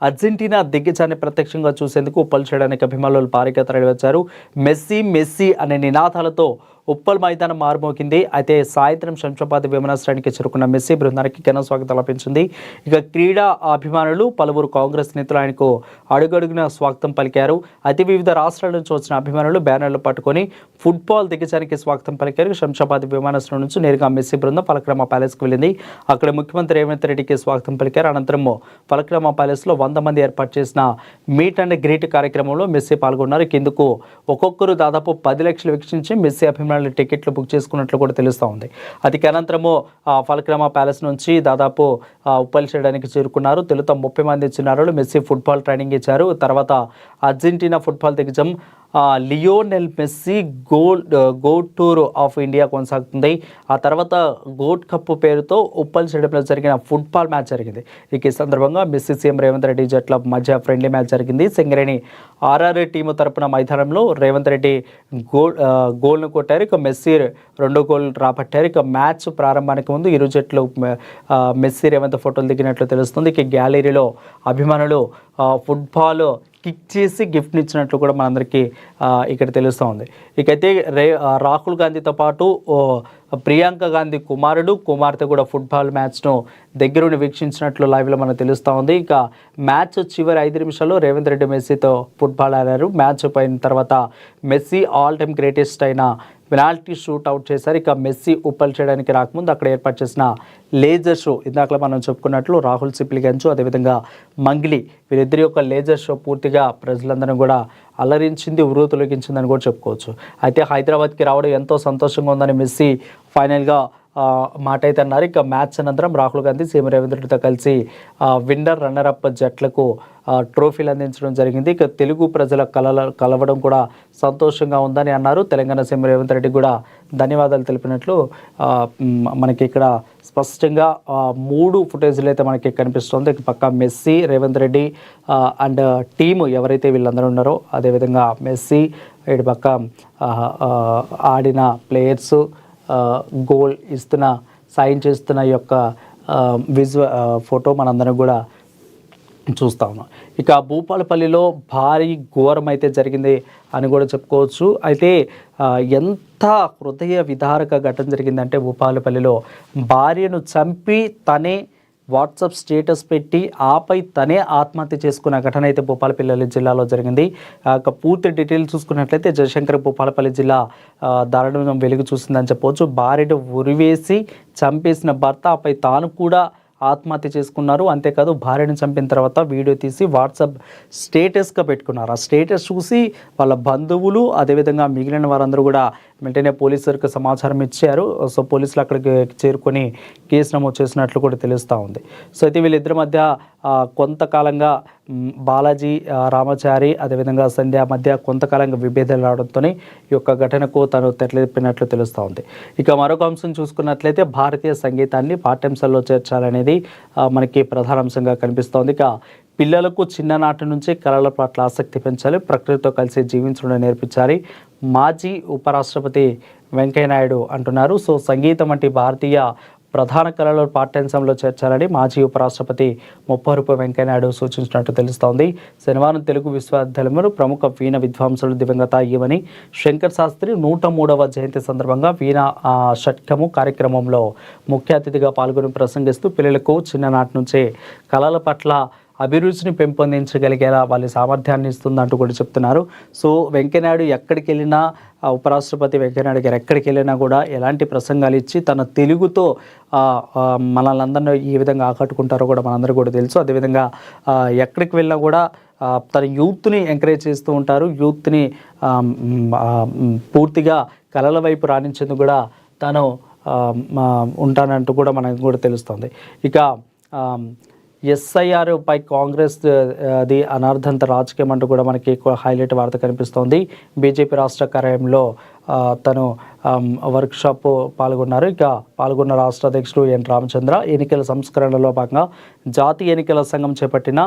అర్జెంటీనా దిగ్గజాన్ని ప్రత్యక్షంగా చూసేందుకు ఉప్పల్ స్టేడియానికి అభిమానులు భారీగా తరలివచ్చారు. మెస్సీ మెస్సీ అనే నినాదాలతో ఉప్పల్ మైదానం మారుమోగింది. అయితే సాయంత్రం శంషాబాద్ విమానాశ్రయానికి చేరుకున్న మెస్సీ బృందానికి ఘన స్వాగతం లభించింది. ఇక క్రీడా అభిమానులు పలువురు కాంగ్రెస్ నేతలు ఆయనకు అడుగడుగున స్వాగతం పలికారు. అయితే వివిధ రాష్ట్రాల నుంచి వచ్చిన అభిమానులు బ్యానర్లు పట్టుకొని ఫుట్బాల్ దిగ్గజానికి స్వాగతం పలికారు. శంషాబాద్ విమానాశ్రయం నుంచి నేరుగా మెస్సీ బృందం పలక్రమ ప్యాలెస్కు వెళ్ళింది. అక్కడ ముఖ్యమంత్రి రేవంత్ రెడ్డికి స్వాగతం పలికారు. అనంతరం పలక్రమ ప్యాలెస్లో 100 మంది ఏర్పాటు చేసిన మీట్ అండ్ గ్రీట్ కార్యక్రమంలో మెస్సీ పాల్గొన్నారు. కిందకు ఒక్కొక్కరు దాదాపు 10 లక్షలు వీక్షించి మెస్సీ అభిమానులు టికెట్లు బుక్ చేసుకున్నట్లు కూడా తెలుస్తూ ఉంది. అది అనంతరము పలక్రమ ప్యాలెస్ నుంచి దాదాపు ఉప్పల్ చేయడానికి చేరుకున్నారు. తొలుత 30 మంది చిన్నారులు మెస్సీ ఫుట్బాల్ ట్రైనింగ్ ఇచ్చారు. తర్వాత అర్జెంటీనా ఫుట్బాల్ దిగ్గజం Lionel Messi GOAT tour of India కొనసాగుతుంది. ఆ తర్వాత గోట్ కప్ పేరుతో ఉప్పల్ స్టేడియంలో జరిగిన ఫుట్బాల్ మ్యాచ్ జరిగింది. ఈ సందర్భంగా మెస్సీ సీఎం రేవంత్ రెడ్డి జట్ల మధ్య ఫ్రెండ్లీ మ్యాచ్ జరిగింది. సింగరేణి ఆర్ఆర్ టీము తరపున మైదానంలో రేవంత్ రెడ్డి గోల్ను కొట్టారు. ఇక మెస్సీ 2 గోల్ రాబట్టారు. ఇక మ్యాచ్ ప్రారంభానికి ముందు ఇరు జట్లు మెస్సీ రేవంత్ ఫోటోలు దిగినట్లు తెలుస్తుంది. ఇక గ్యాలరీలో అభిమానులు ఫుట్బాల్ కిక్ చేసి గిఫ్ట్ని ఇచ్చినట్లు కూడా మనందరికీ ఇక్కడ తెలుస్తూ ఉంది. ఇకైతే రాహుల్ గాంధీతో పాటు ప్రియాంక గాంధీ కుమార్తె కూడా ఫుట్బాల్ మ్యాచ్ను దగ్గరుండి వీక్షించినట్లు లైవ్లో మనకు తెలుస్తూ ఉంది. ఇక మ్యాచ్ చివరి 5 నిమిషాల్లో రేవంత్ రెడ్డి మెస్సీతో ఫుట్బాల్ ఆడారు. మ్యాచ్ అయిన తర్వాత మెస్సీ ఆల్ టైమ్ గ్రేటెస్ట్ అయిన పెనాల్టీ షూట్ అవుట్ చేశారు. ఇక మెస్సీ ఉప్పల్ చేయడానికి రాకముందు అక్కడ ఏర్పాటు చేసిన లేజర్ షో, ఇందాక మనం చెప్పుకున్నట్లు రాహుల్ సిప్లిగంజ్ అదేవిధంగా మంగ్లీ వీరిద్దరి యొక్క లేజర్ షో పూర్తిగా ప్రజలందరినీ కూడా అలరించింది, ఉర్రూతొలగించిందని కూడా చెప్పుకోవచ్చు. అయితే హైదరాబాద్కి రావడం ఎంతో సంతోషంగా ఉందని మెస్సీ ఫైనల్గా మాట అయితే అన్నారు. ఇక మ్యాచ్ అనంతరం రాహుల్ గాంధీ సీఎం రేవంత్ రెడ్డితో కలిసి విన్నర్ రన్నరప్ జట్లకు ట్రోఫీలు అందించడం జరిగింది. ఇక తెలుగు ప్రజల కలవడం కూడా సంతోషంగా ఉందని అన్నారు. తెలంగాణ సీఎం రేవంత్ రెడ్డి కూడా ధన్యవాదాలు తెలిపినట్లు మనకి ఇక్కడ స్పష్టంగా 3 ఫుటేజ్లు అయితే మనకి కనిపిస్తుంది. పక్క Messi, Revanth Reddy and team ఎవరైతే వీళ్ళందరూ ఉన్నారో అదేవిధంగా మెస్సీ ఇటు పక్క ఆడిన ప్లేయర్స్ గోల్ ఇస్తున్న సైన్ చేస్తున్న యొక్క ఫోటో మనందరం కూడా చూస్తా ఉన్నాం. ఇక భూపాలపల్లిలో భారీ ఘోరం అయితే జరిగింది అని కూడా చెప్పుకోవచ్చు. అయితే ఎంత హృదయ విదారక ఘటన జరిగిందంటే భూపాలపల్లిలో భార్యను చంపి తనే వాట్సాప్ స్టేటస్ పెట్టి ఆపై తనే ఆత్మహత్య చేసుకున్న ఘటన అయితే భూపాలపల్లి జిల్లాలో జరిగింది. పూర్తి డీటెయిల్స్ చూసుకున్నట్లయితే జయశంకర్ భూపాలపల్లి జిల్లా దారుణం వెలుగు చూసిందని చెప్పవచ్చు. భార్యను ఉరివేసి చంపేసిన భర్త ఆపై తాను కూడా ఆత్మహత్య చేసుకున్నారు. అంతేకాదు భార్యను చంపిన తర్వాత వీడియో తీసి వాట్సాప్ స్టేటస్గా పెట్టుకున్నారు. ఆ స్టేటస్ చూసి వాళ్ళ బంధువులు అదేవిధంగా మిగిలిన వారందరూ కూడా వెంటనే పోలీసులకు సమాచారం ఇచ్చారు. సో పోలీసులు అక్కడికి చేరుకొని కేసు నమోదు చేసినట్లు కూడా తెలుస్తూ ఉంది. సో అయితే వీళ్ళిద్దరి మధ్య కొంతకాలంగా బాలాజీ రామచారి అదేవిధంగా సంధ్య మధ్య కొంతకాలంగా విభేదాలు రావడంతో ఈ యొక్క ఘటనకు తను తెరలేపినట్లు తెలుస్తూ ఉంది. ఇక మరొక అంశం చూసుకున్నట్లయితే భారతీయ సంగీతాన్ని పాఠ్యాంశాల్లో చేర్చాలనేది మనకి ప్రధాన అంశంగా కనిపిస్తోంది. ఇక పిల్లలకు చిన్ననాటి నుంచే కళల పట్ల ఆసక్తి పెంచాలి, ప్రకృతితో కలిసి జీవించడం నేర్పించాలి. మాజీ ఉపరాష్ట్రపతి వెంకయ్యనాయుడు అంటున్నారు. సో సంగీతం వంటి భారతీయ ప్రధాన కళలు పాఠ్యాంశంలో చేర్చాలని మాజీ ఉపరాష్ట్రపతి ముప్పవరపు వెంకయ్యనాయుడు సూచించినట్టు తెలుస్తోంది. శనివారం తెలుగు విశ్వవిద్యాలయంలో ప్రముఖ వీణ విద్వాంసులు దివంగత ఈవని శంకర్ శాస్త్రి 103వ జయంతి సందర్భంగా వీణ షట్కము కార్యక్రమంలో ముఖ్య అతిథిగా పాల్గొని ప్రసంగిస్తూ పిల్లలకు చిన్ననాటి నుంచే కళల పట్ల అభిరుచిని పెంపొందించగలిగేలా వాళ్ళ సామర్థ్యాన్ని ఇస్తుందంటూ కూడా చెప్తున్నారు. సో వెంకయ్యనాయుడు ఎక్కడికి వెళ్ళినా ఉపరాష్ట్రపతి వెంకయ్యనాయుడు గారు ఎక్కడికి వెళ్ళినా కూడా ఎలాంటి ప్రసంగాలు ఇచ్చి తన తెలుగుతో మనల్ని అందరినీ ఈ విధంగా ఆకట్టుకుంటారో కూడా మనందరూ కూడా తెలుసు. అదేవిధంగా ఎక్కడికి వెళ్ళినా కూడా తన యూత్ని ఎంకరేజ్ చేస్తూ ఉంటారు. యూత్ని పూర్తిగా కళల వైపు రాణించేందుకు కూడా తను ఉంటానంటూ కూడా మనకు కూడా తెలుస్తుంది. ఇక ఎస్ఐఆర్ పై కాంగ్రెస్ అది అనార్థంత రాజకీయం అంటూ కూడా మనకి ఎక్కువ హైలైట్ వార్త కనిపిస్తోంది. బీజేపీ రాష్ట్ర కార్యాలయంలో తను వర్క్షాప్ పాల్గొన్నారు. ఇక పాల్గొన్న రాష్ట్ర అధ్యక్షుడు ఎన్ రామచంద్ర ఎన్నికల సంస్కరణలో భాగంగా జాతీయ ఎన్నికల సంఘం చేపట్టిన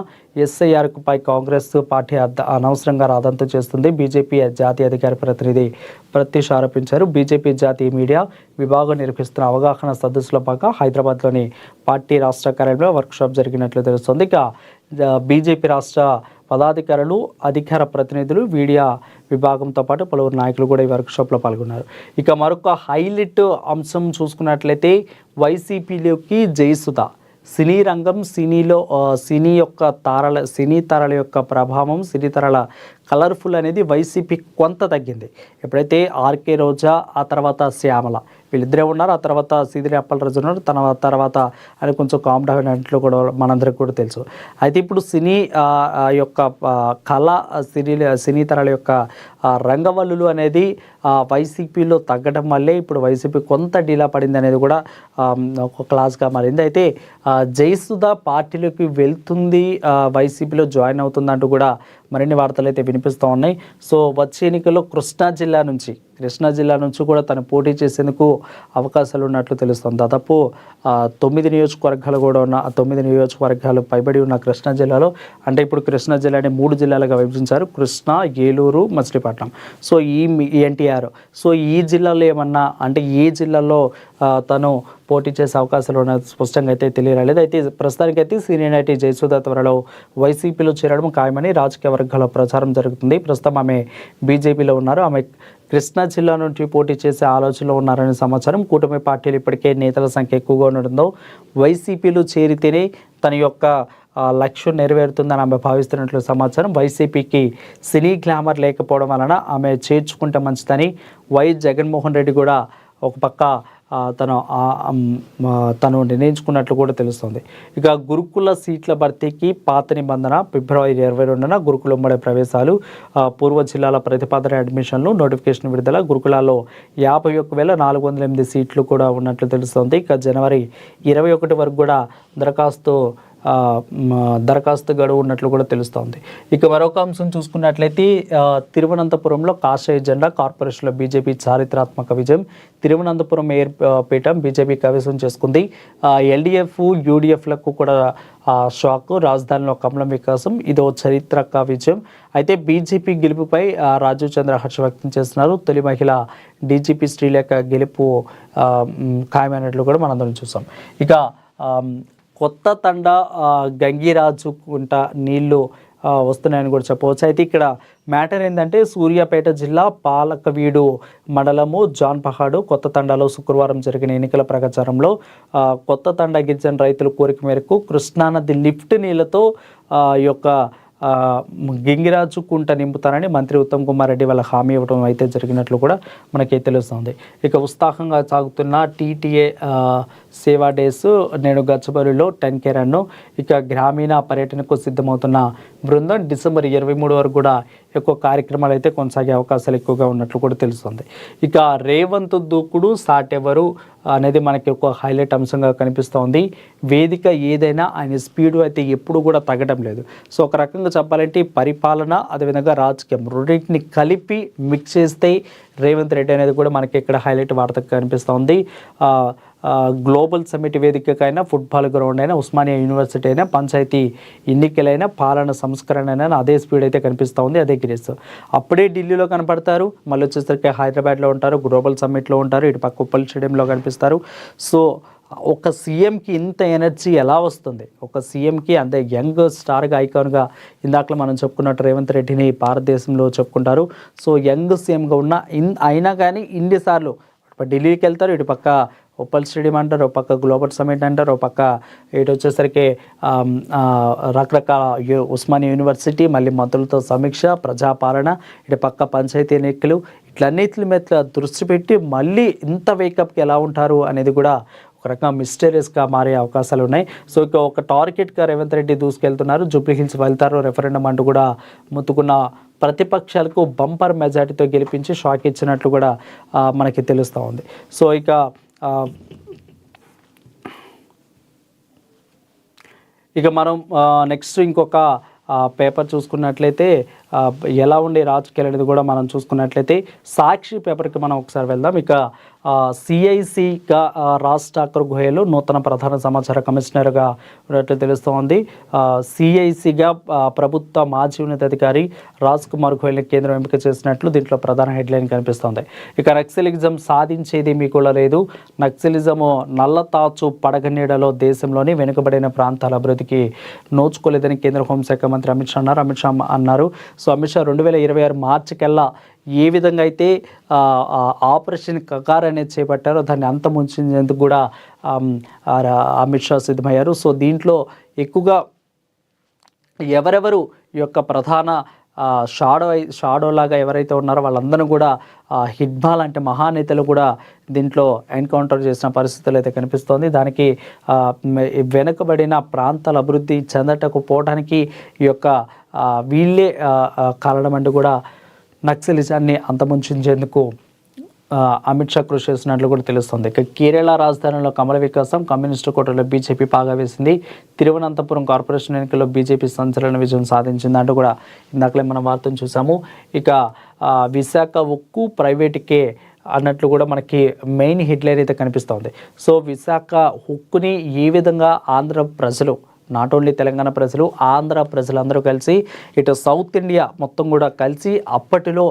ఎస్ఐఆర్ పై కాంగ్రెస్ పార్టీ అనవసరంగా రాదంతం చేస్తుంది. బీజేపీ జాతీయ అధికార ప్రతినిధి ప్రత్యూష్ ఆరోపించారు. బీజేపీ జాతీయ మీడియా విభాగం నిర్వహిస్తున్న అవగాహన సదస్సులో భాగంగా హైదరాబాద్లోని పార్టీ రాష్ట్ర కార్యాలయంలో వర్క్షాప్ జరిగినట్లు తెలుస్తుంది. ఇక బీజేపీ రాష్ట్ర పదాధికారులు, అధికార ప్రతినిధులు, మీడియా విభాగంతో పాటు పలువురు నాయకులు కూడా ఈ వర్క్షాప్లో పాల్గొన్నారు. ఇక మరొక హైలైట్ అంశం చూసుకున్నట్లయితే వైసీపీలోకి జయసుధ. సినీ రంగం, సినీ తారల యొక్క ప్రభావం, సినీ తారల కలర్ఫుల్ అనేది వైసీపీ కొంత తగ్గింది. ఎప్పుడైతే ఆర్కే రోజా, ఆ తర్వాత శ్యామల వీళ్ళిద్దరే ఉన్నారు, ఆ తర్వాత సీదిరి అప్పలరాజు ఉన్నారు, తర్వాత అని కొంచెం కామ్ డౌన్ అయినట్లు కూడా మనందరికి కూడా తెలుసు. అయితే ఇప్పుడు సినీ యొక్క కళ, సినీ తరాల యొక్క రంగవల్లులు అనేది వైసీపీలో తగ్గడం వల్లే ఇప్పుడు వైసీపీ కొంత డీలా పడింది అనేది కూడా ఒక క్లాస్గా మారింది. అయితే జయసుధ పార్టీలోకి వెళ్తుంది, వైసీపీలో జాయిన్ అవుతుందంటూ కూడా మరిన్ని వార్తలు అయితే వినిపిస్తూ ఉన్నాయి. సో వచ్చే ఎన్నికల్లో కృష్ణా జిల్లా నుంచి కూడా తను పోటీ చేసేందుకు అవకాశాలు ఉన్నట్లు తెలుస్తుంది. దాదాపు 9 నియోజకవర్గాలు కూడా ఉన్న 9 నియోజకవర్గాలు పైబడి ఉన్న కృష్ణా జిల్లాలో, అంటే ఇప్పుడు కృష్ణా జిల్లాని 3 జిల్లాలుగా విభజించారు, కృష్ణా, ఏలూరు, మచిలీపట్నం. సో ఈ ఎన్టీఆర్, సో ఈ జిల్లాలో ఏమన్నా అంటే ఏ జిల్లాలో తను పోటీ చేసే అవకాశాలు ఉన్నది స్పష్టంగా అయితే తెలియరాలేదు. అయితే ప్రస్తుతానికైతే సీనియర్ నటి జయసుధ త్వరలో వైసీపీలో చేరడం ఖాయమని రాజకీయ వర్గాల్లో ప్రచారం జరుగుతుంది. ప్రస్తుతం ఆమె బీజేపీలో ఉన్నారు. ఆమె కృష్ణా జిల్లా నుంచి పోటీ చేసే ఆలోచనలో ఉన్నారనే సమాచారం. కూటమి పార్టీలు ఇప్పటికే నేతల సంఖ్య ఎక్కువగా ఉండడంతో వైసీపీలో చేరితేనే తన యొక్క లక్ష్యం నెరవేరుతుందని ఆమె భావిస్తున్నట్లు సమాచారం. వైసీపీకి సినీ గ్లామర్ లేకపోవడం వలన ఆమె చేర్చుకుంటే మంచిదని జగన్మోహన్ రెడ్డి కూడా ఒక పక్క తను నిర్ణయించుకున్నట్లు కూడా తెలుస్తుంది. ఇక గురుకుల సీట్ల భర్తీకి పాత నిబంధన ఫిబ్రవరి 22న గురుకుల ఉమ్మడి ప్రవేశాలు, పూర్వ జిల్లాల ప్రతిపాదన అడ్మిషన్లు, నోటిఫికేషన్ విడుదల. గురుకులాల్లో 51,408 సీట్లు కూడా ఉన్నట్లు తెలుస్తుంది. ఇక జనవరి 21 వరకు కూడా దరఖాస్తు గడువు ఉన్నట్లు కూడా తెలుస్తోంది. ఇక మరొక అంశం చూసుకున్నట్లయితే తిరువనంతపురంలో కాషాయ జెండా కార్పొరేషన్లో బీజేపీ చారిత్రాత్మక విజయం. తిరువనంతపురం మేయర్ పీఠం బీజేపీ కైవసం చేసుకుంది. ఎల్డీఎఫ్, యూడీఎఫ్లకు కూడా షాక్. రాజధానిలో కమలం వికాసం, ఇదో చారిత్రక విజయం. అయితే బీజేపీ గెలుపుపై రాజీవ్ చంద్ర హర్ష వ్యక్తం చేస్తున్నారు. తొలి మహిళ డీజీపీ శ్రీలేఖ గెలుపు ఖాయమైనట్లు కూడా మనందరం చూసాం. ఇక కొత్త తండ గంగిరాజు కుంట నీళ్లు వస్తున్నాయని కూడా చెప్పవచ్చు. అయితే ఇక్కడ మ్యాటర్ ఏంటంటే సూర్యాపేట జిల్లా పాలకవీడు మండలము జాన్పహాడు కొత్త తండాలో శుక్రవారం జరిగిన ఎన్నికల ప్రచారంలో కొత్త తండా గిరిజన రైతుల కోరిక మేరకు కృష్ణానది లిఫ్ట్ నీళ్లతో యొక్క గింగిరాజు కుంట నింపుతారని మంత్రి ఉత్తమ్ కుమార్ రెడ్డి వాళ్ళ హామీ ఇవ్వడం అయితే జరిగినట్లు కూడా మనకి తెలుస్తుంది. ఇక ఉత్సాహంగా సాగుతున్న టీటీఏ సేవా డేస్ నేడు గచ్చబౌలిలో 10K రన్ను. ఇక గ్రామీణ పర్యటనకు సిద్ధమవుతున్న బృందం డిసెంబర్ 23 వరకు కూడా ఎక్కువ కార్యక్రమాలు అయితే కొనసాగే అవకాశాలు ఎక్కువగా ఉన్నట్లు కూడా తెలుస్తుంది. ఇక రేవంత్ దూకుడు సాటెవరు అనేది మనకి ఒక హైలైట్ అంశంగా కనిపిస్తోంది. వేదిక ఏదైనా ఆయన స్పీడు అయితే ఎప్పుడు కూడా తగ్గడం లేదు. సో ఒక రకంగా చెప్పాలంటే పరిపాలన అదేవిధంగా రాజకీయం రెండింటిని కలిపి మిక్స్ చేస్తే రేవంత్ రెడ్డి అనేది కూడా మనకి ఇక్కడ హైలైట్ వార్త కనిపిస్తోంది. గ్లోబల్ సమ్మిట్ వేదికకైనా, ఫుట్బాల్ గ్రౌండ్ అయినా, ఉస్మానియా యూనివర్సిటీ అయినా, పంచాయతీ ఎన్నికలైనా, పాలన సంస్కరణ అయినా అదే స్పీడ్ అయితే కనిపిస్తూ ఉంది, అదే గ్రేస్. అప్పుడే ఢిల్లీలో కనపడతారు, మళ్ళీ వచ్చేసరికి హైదరాబాద్లో ఉంటారు, గ్లోబల్ సమ్మిట్లో ఉంటారు, ఇటు పక్క ఉప్పల్ స్టేడియంలో కనిపిస్తారు. సో ఒక సీఎంకి ఇంత ఎనర్జీ ఎలా వస్తుంది? ఒక సీఎంకి అంతే యంగ్ స్టార్గా ఐకాన్గా ఇందాక మనం చెప్పుకున్నట్టు రేవంత్ రెడ్డిని భారతదేశంలో చెప్పుకుంటారు. సో యంగ్ సీఎంగా ఉన్న అయినా కానీ ఇన్నిసార్లు ఢిల్లీకి వెళ్తారు, ఇటు పక్క ఉప్పల్ స్టేడియం అంటారు, ఒక పక్క గ్లోబల్ సమ్మిట్ అంటారు, ఒక పక్క ఇటు వచ్చేసరికి రకరకాల ఉస్మానియా యూనివర్సిటీ, మళ్ళీ మంత్రులతో సమీక్ష, ప్రజాపాలన, ఇటు పక్క పంచాయతీ ఎన్నికలు, ఇట్లన్నిటి మీద దృష్టి పెట్టి మళ్ళీ ఇంత వేకప్కి ఎలా ఉంటారు అనేది కూడా ఒక రకంగా మిస్టీరియస్గా మారే అవకాశాలు ఉన్నాయి. సో ఇక ఒక టార్గెట్గా రేవంత్ రెడ్డి దూసుకెళ్తున్నారు. జూబ్లీ హిల్స్ వెళ్తారు, రెఫరెండం అంటూ కూడా ముత్తుకున్న ప్రతిపక్షాలకు బంపర్ మెజార్టీతో గెలిపించి షాక్ ఇచ్చినట్లు కూడా మనకి తెలుస్తూ ఉంది. సో ఇక మనం నెక్స్ట్ ఇంకొక పేపర్ చూసుకున్నట్లయితే ఎలా ఉండే రాజకీయాలు అనేది కూడా మనం చూసుకున్నట్లయితే సాక్షి పేపర్కి మనం ఒకసారి వెళ్దాం. ఇక సిఐసిగా రాజ్ ఠాకూర్ గోయలు నూతన ప్రధాన సమాచార కమిషనర్గా ఉన్నట్లు తెలుస్తోంది. సిఐసిగా ప్రభుత్వ మాజీ ఉన్నతాధికారి రాజ్ కుమార్ గోయల్ని కేంద్రం ఎంపిక చేసినట్లు దీంట్లో ప్రధాన హెడ్లైన్ కనిపిస్తోంది. ఇక నక్సలిజం సాధించేది మీకు లేదు, నక్సలిజము నల్లతాచు పడగనీడలో దేశంలోని వెనుకబడిన ప్రాంతాల అభివృద్ధికి నోచుకోలేదని కేంద్ర హోంశాఖ మంత్రి అమిత్ షా అన్నారు. సో అమిత్ షా 2026 మార్చి కల్లా ఏ విధంగా అయితే ఆపరేషన్ కగార్ అనేది చేపట్టారో దాన్ని అంతమొంచేందుకు కూడా అమిత్ షా సిద్ధమయ్యారు. సో దీంట్లో ఎక్కువగా ఎవరెవరు ఈ యొక్క ప్రధాన షాడోలాగా ఎవరైతే ఉన్నారో వాళ్ళందరూ కూడా హిడ్బాల్ అంటే మహానేతలు కూడా దీంట్లో ఎన్కౌంటర్ చేసిన పరిస్థితులు అయితే కనిపిస్తోంది. దానికి వెనుకబడిన ప్రాంతాల అభివృద్ధి చెందటకు పోవడానికి ఈ యొక్క వీళ్ళే కారణం అంటూ కూడా నక్సలిజాన్ని అంతమొంచేందుకు అమిత్ షా కృషి చేసినట్లు కూడా తెలుస్తుంది. ఇక కేరళ రాజధానిలో కమల వికాసం, కమ్యూనిస్టు కోటలో బీజేపీ పాగా వేసింది, తిరువనంతపురం కార్పొరేషన్ ఎన్నికల్లో బీజేపీ సంచలన విజయం సాధించింది అంటూ కూడా ఇందాకలే మనం వార్తను చూసాము. ఇక విశాఖ ఉక్కు ప్రైవేటుకే అన్నట్లు కూడా మనకి మెయిన్ హెడ్లైన్ అయితే కనిపిస్తోంది. సో విశాఖ ఉక్కుని ఏ విధంగా ఆంధ్ర ప్రజలు, నాట్ ఓన్లీ తెలంగాణ ప్రజలు, ఆంధ్ర ప్రజలందరూ కలిసి ఇటు సౌత్ ఇండియా మొత్తం కూడా కలిసి అప్పటిలో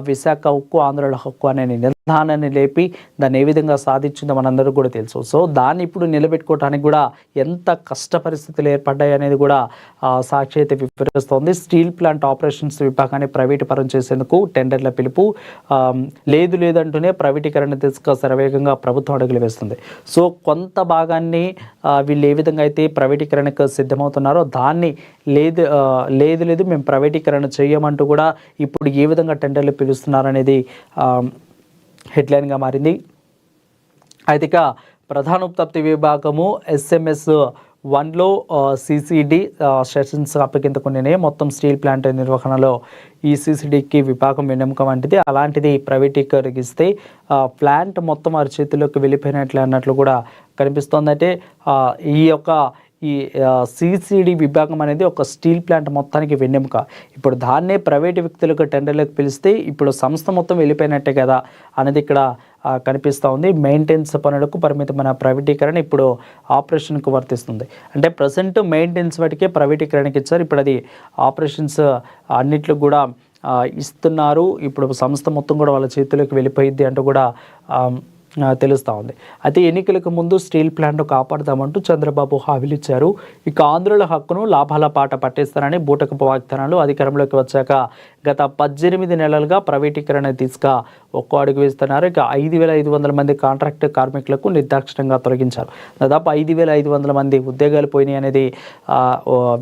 విశాఖ ఉక్కు ఆంధ్రుల హక్కు అనే నినాదాన్ని లేపి దాన్ని ఏ విధంగా సాధించిందో మనందరూ కూడా తెలుసు. సో దాన్ని ఇప్పుడు నిలబెట్టుకోవడానికి కూడా ఎంత కష్ట పరిస్థితులు ఏర్పడ్డాయి అనేది కూడా సాక్షి అయితే వివరిస్తోంది. స్టీల్ ప్లాంట్ ఆపరేషన్స్ విభాగాన్ని ప్రైవేటు పరం చేసేందుకు టెండర్ల పిలుపు లేదంటూనే ప్రైవేటీకరణ దిశగా శరవేగంగా ప్రభుత్వం అడుగులు వేస్తుంది. సో కొంత భాగాన్ని వీళ్ళు ఏ విధంగా అయితే ప్రైవేటీకరణకు సిద్ధమవుతున్నారో దాన్ని లేదు మేము ప్రైవేటీకరణ చేయమంటూ కూడా ఇప్పుడు ఏ విధంగా టెండర్లు పిలుస్తున్నారనేది హెడ్లైన్గా మారింది. అయితే ఇక ప్రధాన ఉత్పత్తి విభాగము SMS 1లో CCD సెషన్స్ అప్పగింతకు మొత్తం స్టీల్ ప్లాంట్ నిర్వహణలో ఈ CCDకి విభాగం వెన్నెముక వంటిది. అలాంటిది ప్రైవేటీకరిస్తే ప్లాంట్ మొత్తం వారి చేతుల్లోకి వెళ్ళిపోయినట్లు అన్నట్లు కూడా కనిపిస్తోంది. అంటే ఈ CCD విభాగం అనేది ఒక స్టీల్ ప్లాంట్ మొత్తానికి వెన్నెముక. ఇప్పుడు దాన్నే ప్రైవేటు వ్యక్తులకు టెండర్లకు పిలిస్తే ఇప్పుడు సంస్థ మొత్తం వెళ్ళిపోయినట్టే కదా అనేది ఇక్కడ కనిపిస్తూ ఉంది. మెయింటెనెన్స్ పనులకు పరిమితమైన ప్రైవేటీకరణ ఇప్పుడు ఆపరేషన్కు వర్తిస్తుంది. అంటే ప్రజెంట్ మెయింటెనెన్స్ వాటికే ప్రైవేటీకరణకి ఇచ్చారు, ఇప్పుడు అది ఆపరేషన్స్ అన్నిట్లు కూడా ఇస్తున్నారు. ఇప్పుడు సంస్థ మొత్తం కూడా వాళ్ళ చేతుల్లోకి వెళ్ళిపోయిద్ది అంటూ కూడా తెలుస్తూ ఉంది. అయితే ఎన్నికలకు ముందు స్టీల్ ప్లాంట్ కాపాడదామంటూ చంద్రబాబు హామీలిచ్చారు. ఇక ఆంధ్రుల హక్కును లాభాల పాట పట్టేస్తారని బూటకపు వాగ్దానాలు. అధికారంలోకి వచ్చాక గత 18 నెలలుగా ప్రైవేటీకరణ దిశగా ఒక్కో అడుగు వేస్తున్నారు. ఇక 5,500 మంది కాంట్రాక్ట్ కార్మికులకు నిర్దాక్షిణ్యంగా తొలగించారు. దాదాపు 5,500 మంది ఉద్యోగాలు పోయినాయి అనేది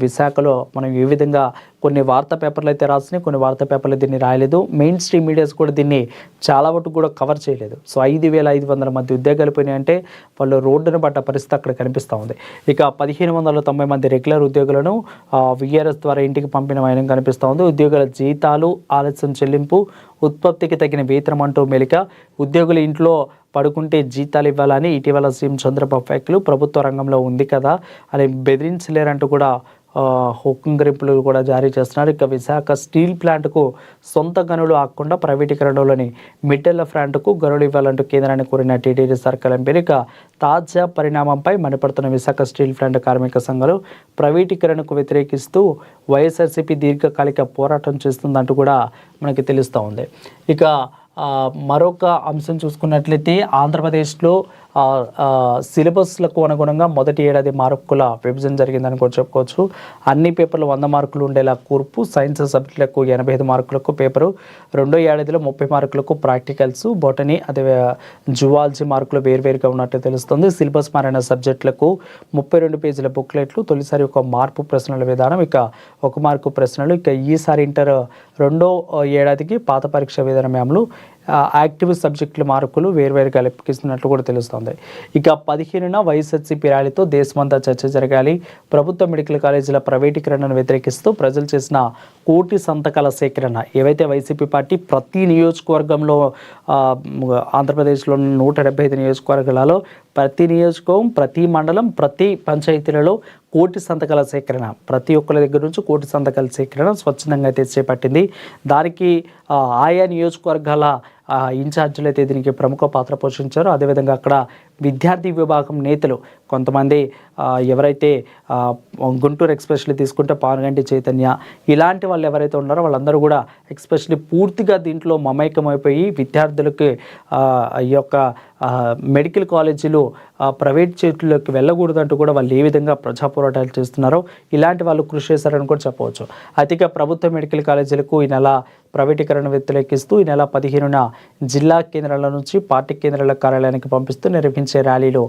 విశాఖలో మనం ఏ విధంగా కొన్ని వార్తా పేపర్లు అయితే రాసినాయి, కొన్ని వార్తా పేపర్లు దీన్ని రాయలేదు. మెయిన్ స్ట్రీమ్ మీడియాస్ కూడా దీన్ని చాలా వరకు కూడా కవర్ చేయలేదు. సో 5,500 మంది ఉద్యోగాలు పోయినాయి అంటే వాళ్ళు రోడ్డును పడ్డ పరిస్థితి అక్కడ కనిపిస్తూ ఉంది. ఇక 1,590 మంది రెగ్యులర్ ఉద్యోగులను VRS ద్వారా ఇంటికి పంపిన వైనం కనిపిస్తూ ఉంది. ఉద్యోగుల జీతాలు ఆలస్యం చెల్లింపు, ఉత్పత్తికి తగిన వేతనం అంటూ మెలిక, ఉద్యోగులు ఇంట్లో పడుకుంటే జీతాలు ఇవ్వాలని ఇటీవల సీఎం చంద్రబాబు వ్యాఖ్యలు, ప్రభుత్వ రంగంలో ఉంది కదా అని బెదిరించలేరంటూ కూడా హుకుంగరింపులు కూడా జారీ చేస్తున్నారు. ఇక విశాఖ స్టీల్ ప్లాంట్కు సొంత గనులు ఆకుండా ప్రైవేటీకరణలోని మిడ్డెల ప్లాంట్కు గనులు ఇవ్వాలంటూ కేంద్రాన్ని కోరిన టీటీడీ సర్కార్ ఎంపీ. ఇక తాజా పరిణామంపై మండిపడుతున్న విశాఖ స్టీల్ ప్లాంట్ కార్మిక సంఘాలు ప్రైవేటీకరణకు వ్యతిరేకిస్తూ వైఎస్ఆర్సీపీ దీర్ఘకాలిక పోరాటం చేస్తుందంటూ కూడా మనకి తెలుస్తూ ఉంది. ఇక మరొక అంశం చూసుకున్నట్లయితే ఆంధ్రప్రదేశ్లో సిలబస్లకు అనుగుణంగా మొదటి ఏడాది మార్కుల విభజన జరిగిందని కూడా చెప్పుకోవచ్చు. అన్ని పేపర్లు 100 మార్కులు ఉండేలా కూర్పు, సైన్స్ సబ్జెక్టులకు 85 మార్కులకు పేపరు, రెండో ఏడాదిలో 30 మార్కులకు ప్రాక్టికల్స్, బొటనీ అదే జువాలజీ మార్కులు వేర్వేరుగా ఉన్నట్టు తెలుస్తుంది. సిలబస్ మారిన సబ్జెక్టులకు 32 పేజీల బుక్లెట్లు, తొలిసారి ఒక మార్పు ప్రశ్నల విధానం, ఇక 1 మార్కు ప్రశ్నలు. ఇక ఈసారి ఇంటర్ రెండో ఏడాదికి పాత పరీక్ష విధానం అమలు, యాక్టివ్ సబ్జెక్టుల మార్కులు వేర్వేరుగా లెక్కిస్తున్నట్లు కూడా తెలుస్తోంది. ఇక 15న వైఎస్ఆర్సీపీ ర్యాలీతో దేశమంతా చర్చ జరగాలి. ప్రభుత్వ మెడికల్ కాలేజీల ప్రైవేటీకరణను వ్యతిరేకిస్తూ ప్రజలు చేసిన కోటి సంతకాల సేకరణ, ఏవైతే వైసీపీ పార్టీ ప్రతి నియోజకవర్గంలో ఆంధ్రప్రదేశ్లో 175 నియోజకవర్గాలలో ప్రతి నియోజకవర్గం, ప్రతి మండలం, ప్రతి పంచాయతీలలో కోటి సంతకాల సేకరణ, ప్రతి ఒక్కరి దగ్గర నుంచి కోటి సంతకాల సేకరణ స్వచ్ఛందంగా అయితే చేపట్టింది. దానికి ఆయా నియోజకవర్గాల ఇన్ఛార్జీలు అయితే దీనికి ప్రముఖ పాత్ర పోషించారు. అదేవిధంగా అక్కడ విద్యార్థి విభాగం నేతలు కొంతమంది ఎవరైతే గుంటూరు ఎక్స్ప్రెస్లీ తీసుకుంటే పానుగంటి చైతన్య, ఇలాంటి వాళ్ళు ఎవరైతే ఉన్నారో వాళ్ళందరూ కూడా ఎక్స్పెషల్లీ పూర్తిగా దీంట్లో మమైకమైపోయి విద్యార్థులకి ఈ యొక్క మెడికల్ కాలేజీలు ప్రైవేట్ చేతుల్లోకి వెళ్ళకూడదంటూ కూడా వాళ్ళు ఏ విధంగా ప్రజా పోరాటాలు చేస్తున్నారో ఇలాంటి వాళ్ళు కృషి చేశారని కూడా చెప్పవచ్చు. అతిగా ప్రభుత్వ మెడికల్ కాలేజీలకు ఈ నెల ప్రైవేటీకరణ వ్యతిరేకిస్తూ ఈ నెల 15న జిల్లా కేంద్రాల నుంచి పార్టీ కేంద్రాల కార్యాలయానికి పంపిస్తూ నిర్వహించే ర్యాలీలో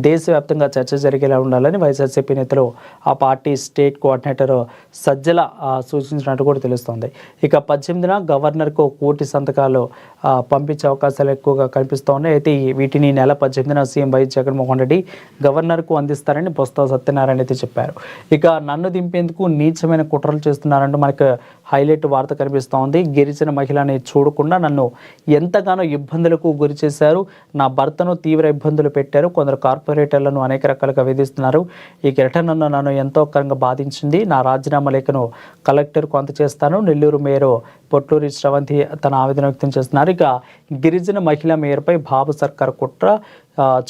దేశవ్యాప్తంగా చర్చ జరిగేలా ఉండాలని వైఎస్ఆర్సీపీ నేతలు ఆ పార్టీ స్టేట్ కోఆర్డినేటర్ సజ్జల సూచించినట్టు కూడా తెలుస్తోంది. ఇక 18న గవర్నర్కు కోటి సంతకాలు పంపించే అవకాశాలు ఎక్కువగా కనిపిస్తూ ఉన్నాయి. అయితే వీటిని నెల 18న సీఎం వైఎస్ జగన్మోహన్ రెడ్డి గవర్నర్కు అందిస్తారని బొత్స సత్యనారాయణ అయితే చెప్పారు. ఇక నన్ను దింపేందుకు నీచమైన కుట్రలు చేస్తున్నారంటూ మనకు హైలైట్ వార్త కనిపిస్తూ ఉంది. గిరిజన మహిళని చూడకుండా నన్ను ఎంతగానో ఇబ్బందులకు గురి చేశారు, నా భర్తను తీవ్ర ఇబ్బందులు పెట్టారు, కొందరు కార్పొరేటర్లను అనేక రకాలుగా వేధిస్తున్నారు. ఈ ఘటన నన్ను ఎంతో కరంగా బాధించింది. నా రాజీనామా లేఖను కలెక్టర్కు అందజేస్తాను. నెల్లూరు మేయర్ పొట్లూరి శ్రవంతి తన ఆవేదన వ్యక్తం చేస్తున్నారు. ఇక గిరిజన మహిళా మేయర్పై బాబు సర్కార్ కుట్ర,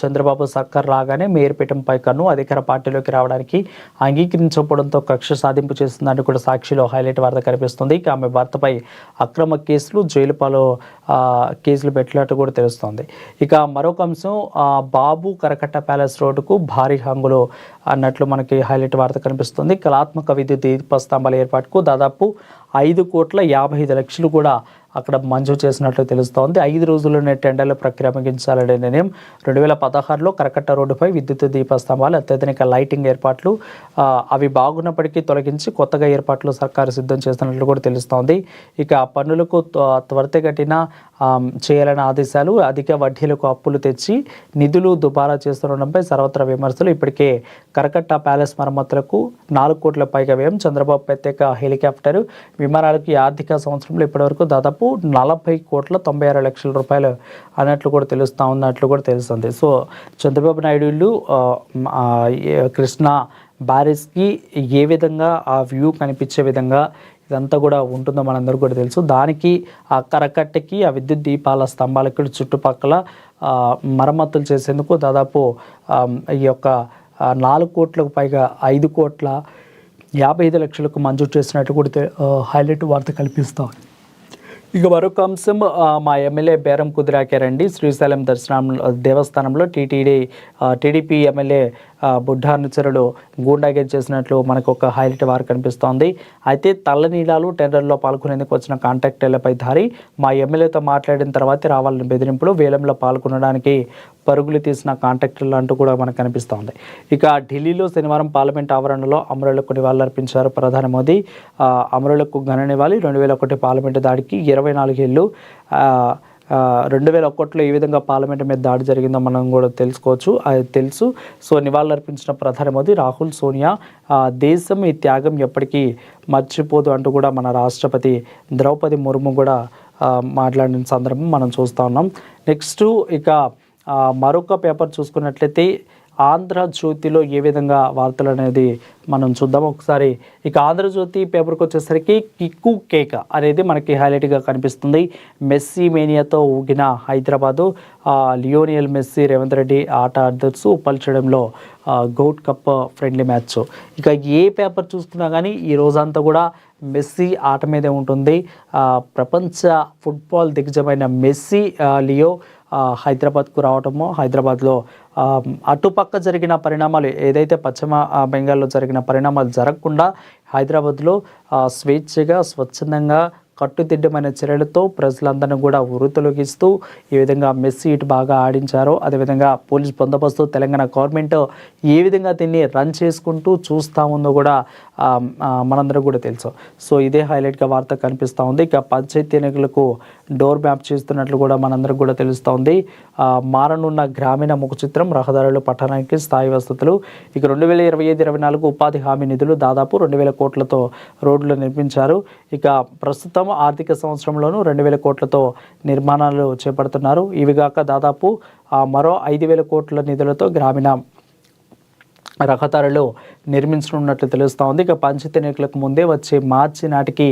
చంద్రబాబు సర్కార్ రాగానే మేయర్పీఠంపై కన్ను, అధికార పార్టీలోకి రావడానికి అంగీకరించకపోవడంతో కక్ష సాధింపు చేస్తుందని కూడా సాక్షిలో హైలైట్ వార్త కనిపిస్తుంది. ఇక ఆమె భర్తపై అక్రమ కేసులు, జైలుపాలు కేసులు పెట్టినట్టు కూడా తెలుస్తోంది. ఇక మరొక అంశం, బాబు కరకట్ట ప్యాలెస్ రోడ్డుకు భారీ హంగులు అన్నట్లు మనకి హైలైట్ వార్త కనిపిస్తుంది. కళాత్మక విద్యుత్ దీపస్తంభాల ఏర్పాటుకు దాదాపు 5,55,00,000 కూడా అక్కడ మంజూరు చేసినట్లు తెలుస్తోంది. 5 రోజుల్లోనే టెండర్ల ప్రక్రియ ముగించాలనే నిర్ణయం. 2016లో కరకట్ట రోడ్డుపై విద్యుత్ దీపస్తంభాలు, అత్యాధునిక లైటింగ్ ఏర్పాట్లు అవి బాగున్నప్పటికీ తొలగించి కొత్తగా ఏర్పాట్లు సర్కారు సిద్ధం చేస్తున్నట్లు కూడా తెలుస్తోంది. ఇక పన్నులకు త్వరితగతిన చేయాలని ఆదేశాలు, అధిక వడ్డీలకు అప్పులు తెచ్చి నిధులు దుబారా చేస్తుండడంపై సర్వత్రా విమర్శలు. ఇప్పటికే కరకట్ట ప్యాలెస్ మరమ్మతులకు 4 కోట్ల పైగా వ్యయం. చంద్రబాబు ప్రత్యేక హెలికాప్టర్ విమానాలకు ఈ ఆర్థిక సంవత్సరంలో ఇప్పటివరకు దాదాపు 40,96,00,000 రూపాయలు అన్నట్లు కూడా తెలుస్తూ ఉన్నట్లు కూడా తెలుస్తుంది. సో చంద్రబాబు నాయుడు కృష్ణా బ్యారేజ్కి ఏ విధంగా ఆ వ్యూ కనిపించే విధంగా ఇదంతా కూడా ఉంటుందో మనందరూ కూడా తెలుసు. దానికి ఆ కరకట్టకి ఆ విద్యుత్ దీపాల స్తంభాలకి చుట్టుపక్కల మరమ్మతులు చేసేందుకు దాదాపు ఈ యొక్క 4 కోట్లకు పైగా 5,55,00,000 మంజూరు చేసినట్టు కూడా హైలైట్ వార్త కల్పిస్తాం. ఇక మరొక అంశం, మా ఎమ్మెల్యే బేరం కుదిరాకారండి. శ్రీశైలం దేవస్థానంలో టీడీపీ ఎమ్మెల్యే బుడ్డా అనుచరులు గూండాగేజ్ చేసినట్లు మనకు ఒక హైలైట్ వారు కనిపిస్తోంది. అయితే తల్లనీలాలు టెండర్లో పాల్గొనేందుకు వచ్చిన కాంట్రాక్టర్లపై దారి, మా ఎమ్మెల్యేతో మాట్లాడిన తర్వాత రావాలని బెదిరింపులు, వేలంలో పాల్గొనడానికి పరుగులు తీసిన కాంట్రాక్టర్లు అంటూ కూడా మనకు కనిపిస్తోంది. ఇక ఢిల్లీలో శనివారం పార్లమెంట్ ఆవరణలో అమరులకు నివాళులర్పించారు ప్రధాని మోదీ. అమరులకు ఘన నివాళి. 2001 పార్లమెంటు దాడికి 24 ఏళ్ళు. 2001లో ఏ విధంగా పార్లమెంట్ మీద దాడి జరిగిందో మనం కూడా తెలుసుకోవచ్చు, అది తెలుసు. సో నివాళులర్పించిన ప్రధాని మోదీ, రాహుల్, సోనియా దేశం ఈ త్యాగం ఎప్పటికీ మర్చిపోదు అంటూ కూడా మన రాష్ట్రపతి ద్రౌపది ముర్ము కూడా మాట్లాడిన సందర్భం మనం చూస్తూ ఉన్నాం. నెక్స్ట్ ఇక మరొక పేపర్ చూసుకున్నట్లయితే ఆంధ్రజ్యోతిలో ఏ విధంగా వార్తలు అనేది మనం చూద్దాం ఒకసారి. ఇక ఆంధ్రజ్యోతి పేపర్కి వచ్చేసరికి కిక్కు కేక అనేది మనకి హైలైట్గా కనిపిస్తుంది. మెస్సీ మేనియాతో ఊగిన హైదరాబాదు, లియోనియల్ మెస్సీ రేవంత్ రెడ్డి ఆట అడ్డర్సు పల్చడంలో గోల్డ్ కప్ ఫ్రెండ్లీ మ్యాచ్. ఇక ఏ పేపర్ చూసుకున్నా కానీ ఈ రోజంతా కూడా మెస్సీ ఆట మీదే ఉంటుంది. ప్రపంచ ఫుట్బాల్ దిగ్గజమైన మెస్సీ, లియో హైదరాబాద్కు రావటము, హైదరాబాద్లో అటుపక్క జరిగిన పరిణామాలు ఏదైతే పశ్చిమ బెంగాల్లో జరిగిన పరిణామాలు జరగకుండా హైదరాబాద్లో స్వేచ్ఛగా స్వచ్ఛందంగా కట్టుదిట్టమైన చర్యలతో ప్రజలందరినీ కూడా ఉరుతొలగిస్తూ ఈ విధంగా మెస్సీ ఇటు బాగా ఆడించారో, అదేవిధంగా పోలీస్ బందోబస్తు తెలంగాణ గవర్నమెంట్ ఏ విధంగా దీన్ని రన్ చేసుకుంటూ చూస్తూ ఉందో కూడా మనందరం కూడా తెలుసు. సో ఇదే హైలైట్గా వార్త కనిపిస్తూ ఉంది. ఇక పంచాయతీ ఎన్నికలకు డోర్ మ్యాప్ చేస్తున్నట్లు కూడా మనందరికి కూడా తెలుస్తూ ఉంది. మారనున్న గ్రామీణ ముఖ చిత్రం, రహదారులు, పట్టణానికి స్థాయి వసతులు. ఇక 2025-24 ఉపాధి హామీ నిధులు దాదాపు 2,000 కోట్లతో రోడ్లు నిర్మించారు. ఇక ప్రస్తుతం ఆర్థిక సంవత్సరంలోనూ 2,000 కోట్లతో నిర్మాణాలు చేపడుతున్నారు. ఇవిగాక దాదాపు మరో 5,000 కోట్ల నిధులతో గ్రామీణ రహదారులు నిర్మించనున్నట్లు తెలుస్తూ ఉంది. ఇక పంచాయతీ ఎన్నికలకు ముందే వచ్చే మార్చి నాటికి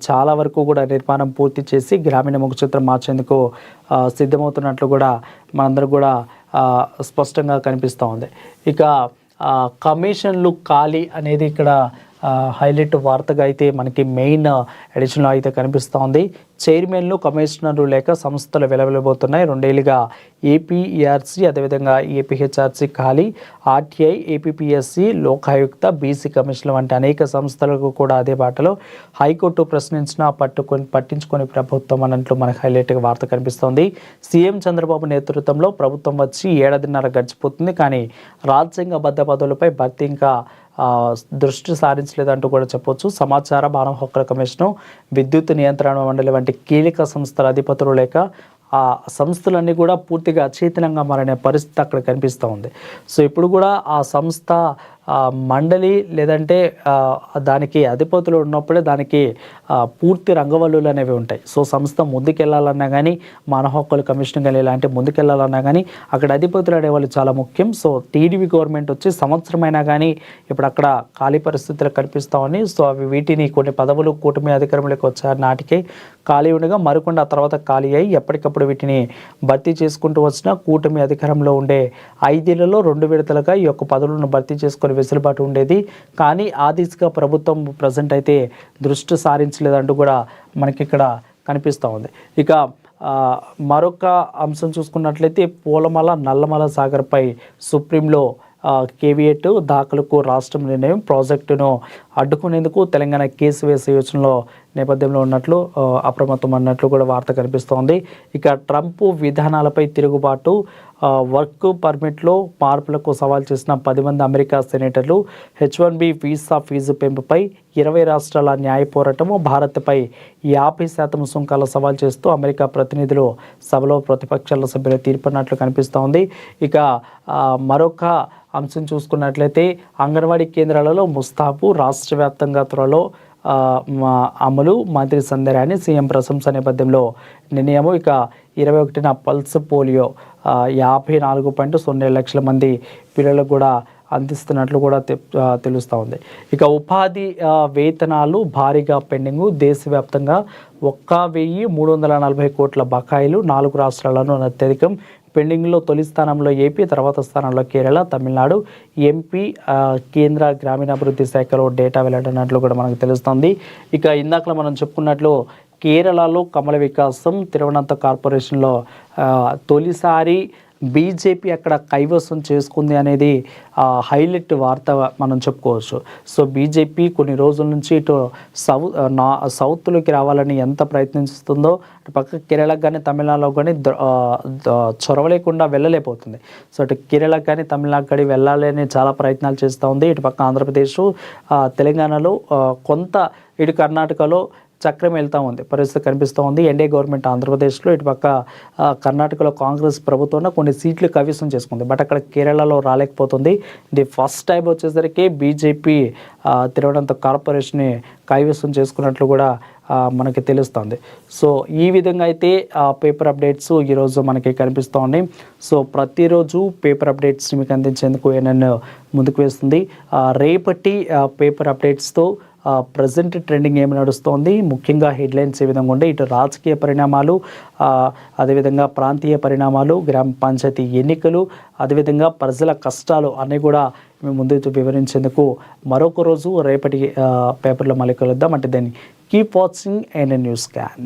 చాలా వరకు కూడా నిర్మాణం పూర్తి చేసి గ్రామీణ ముఖ చిత్రం మార్చేందుకు సిద్ధమవుతున్నట్లు కూడా మనందరూ కూడా స్పష్టంగా కనిపిస్తూ ఉంది. ఇక కమిషన్లు ఖాళీ అనేది ఇక్కడ హైలైట్ వార్తగా అయితే మనకి మెయిన్ ఎడిషన్లో అయితే కనిపిస్తూ ఉంది. చైర్మన్లు, కమిషనర్లు లేక సంస్థలు వెలవెలబోతున్నాయి. 2 ఏళ్ళుగా ఏపీఈఆర్సీ, అదేవిధంగా ఏపీహెచ్ఆర్సీ ఖాళీ. ఆర్టీఐ, ఏపీపీఎస్సీ, లోకాయుక్త, బీసీ కమిషన్లు వంటి అనేక సంస్థలకు కూడా అదే బాటలో. హైకోర్టు ప్రశ్నించినా పట్టించుకొని ప్రభుత్వం అన్నట్లు మనకు హైలైట్గా వార్త కనిపిస్తోంది. సీఎం చంద్రబాబు నేతృత్వంలో ప్రభుత్వం వచ్చి 7.5 గడిచిపోతుంది, కానీ రాజ్యాంగబద్ధ పదవులపై భర్తీ ఇంకా దృష్టి సారించలేదంటూ కూడా చెప్పొచ్చు. సమాచార మానవ హక్కుల కమిషను, విద్యుత్ నియంత్రణ మండలి వంటి కీలక సంస్థల అధిపతులు లేక ఆ సంస్థలన్నీ కూడా పూర్తిగా అచేతనంగా మారిన పరిస్థితి అక్కడ కనిపిస్తూ ఉంది. సో ఇప్పుడు కూడా ఆ సంస్థ మండలి లేదంటే దానికి అధిపతులు ఉన్నప్పుడే దానికి పూర్తి రంగవల్లులు అనేవి ఉంటాయి. సో సంస్థ ముందుకెళ్ళాలన్నా కానీ, మానవ హక్కుల కమిషన్ కానీ ఇలాంటి ముందుకెళ్ళాలన్నా కానీ అక్కడ అధిపతులు అనేవాళ్ళు చాలా ముఖ్యం. సో టీడీపీ గవర్నమెంట్ వచ్చి సంవత్సరమైనా కానీ ఇప్పుడు అక్కడ ఖాళీ పరిస్థితులు కనిపిస్తామని, సో అవి వీటిని కొన్ని పదవులు కూటమి అధికారంలోకి వచ్చారు నాటికే ఖాళీ ఉండగా మరికొండ ఆ తర్వాత ఖాళీ అయ్యి ఎప్పటికప్పుడు వీటిని భర్తీ చేసుకుంటూ వచ్చిన కూటమి అధికారంలో ఉండే 5 ఏళ్లలో 2 విడతలుగా ఈ యొక్క పదవులను భర్తీ చేసుకొని వెసులుబాటు ఉండేది. కానీ ఆ దిశగా ప్రభుత్వం ప్రజెంట్ అయితే దృష్టి సారించలేదంటూ కూడా మనకి ఇక్కడ కనిపిస్తూ ఉంది. ఇక మరొక అంశం చూసుకున్నట్లయితే పూలమల, నల్లమల సాగర్పై సుప్రీంలో కేవియట్ దాఖలకు రాష్ట్రం నిర్ణయం. ప్రాజెక్టును అడ్డుకునేందుకు తెలంగాణ కేసు వేసే యోచనలో నేపథ్యంలో ఉన్నట్లు అప్రమత్తం అన్నట్లు కూడా వార్త కనిపిస్తోంది. ఇక ట్రంప్ విధానాలపై తిరుగుబాటు, వర్క్ పర్మిట్లో మార్పులకు సవాల్ చేసిన 10 మంది అమెరికా సెనేటర్లు. H1B వీసా ఫీజు పెంపుపై 20 రాష్ట్రాల న్యాయ పోరాటము. భారత్పై 50% సుంకాల సవాల్ చేస్తూ అమెరికా ప్రతినిధులు సభలో ప్రతిపక్షాల సభ్యుల తీర్పున్నట్లు కనిపిస్తోంది. ఇక మరొక అంశం చూసుకున్నట్లయితే అంగన్వాడీ కేంద్రాలలో ముస్తాబు, రాష్ట్ర వ్యాప్తంగా త్వరలో అమలు. మంత్రి సందరాన్ని సీఎం ప్రశంస నేపథ్యంలో నిర్ణయము. ఇక 21న పల్స్ పోలియో 54.07 లక్షల మంది పిల్లలకు కూడా అందిస్తున్నట్లు కూడా తెలుస్తూ ఉంది. ఇక ఉపాధి వేతనాలు భారీగా పెండింగు. దేశవ్యాప్తంగా 1,340 కోట్ల బకాయిలు. 4 రాష్ట్రాలను అత్యధికం. పెండింగ్లో తొలి స్థానంలో ఏపీ, తర్వాత స్థానంలో కేరళ, తమిళనాడు. ఎంపీ కేంద్ర గ్రామీణాభివృద్ధి శాఖలో డేటా వెల్లడినట్లు కూడా మనకు తెలుస్తుంది. ఇక ఇందాకలో మనం చెప్పుకున్నట్లు కేరళలో కమల వికాసం, తిరువనంత కార్పొరేషన్లో తొలిసారి బీజేపీ అక్కడ కైవసం చేసుకుంది అనేది హైలైట్ వార్త మనం చెప్పుకోవచ్చు. సో బీజేపీ కొన్ని రోజుల నుంచి ఇటు సౌత్లోకి రావాలని ఎంత ప్రయత్నిస్తుందో అటు పక్క కేరళకు కానీ తమిళనాడులో కానీ చొరవలేకుండా వెళ్ళలేకపోతుంది. సో అటు కేరళకు కానీ తమిళనాడు కానీ వెళ్ళాలని చాలా ప్రయత్నాలు చేస్తూ ఉంది. ఇటు పక్క ఆంధ్రప్రదేశ్, తెలంగాణలో కొంత, ఇటు కర్ణాటకలో చక్రం వెళ్తూ ఉంది పరిస్థితి కనిపిస్తూ ఉంది. ఎన్డీఏ గవర్నమెంట్ ఆంధ్రప్రదేశ్లో, ఇటు పక్క కర్ణాటకలో కాంగ్రెస్ ప్రభుత్వం కొన్ని సీట్లు కైవసం చేసుకుంది. బట్ అక్కడ కేరళలో రాలేకపోతుంది. ఇది ఫస్ట్ టైం వచ్చేసరికి బీజేపీ తిరువనంత కార్పొరేషన్ని కైవసం చేసుకున్నట్లు కూడా మనకి తెలుస్తుంది. సో ఈ విధంగా అయితే పేపర్ అప్డేట్స్ ఈరోజు మనకి కనిపిస్తూ ఉన్నాయి. సో ప్రతిరోజు పేపర్ అప్డేట్స్ మీకు అందించేందుకు ఏఎన్ఎన్ ముందుకు వేస్తుంది. రేపటి పేపర్ అప్డేట్స్తో ప్రజెంట్ ట్రెండింగ్ ఏమి నడుస్తోంది, ముఖ్యంగా హెడ్లైన్స్ ఏ విధంగా ఉండే, ఇటు రాజకీయ పరిణామాలు, అదేవిధంగా ప్రాంతీయ పరిణామాలు, గ్రామ పంచాయతీ ఎన్నికలు, అదేవిధంగా ప్రజల కష్టాలు అన్నీ కూడా మేము ముందు వివరించేందుకు మరొక రోజు రేపటి పేపర్లో మళ్ళీ కలుద్దాం. అంటే దాన్ని keep watching ANN news scan.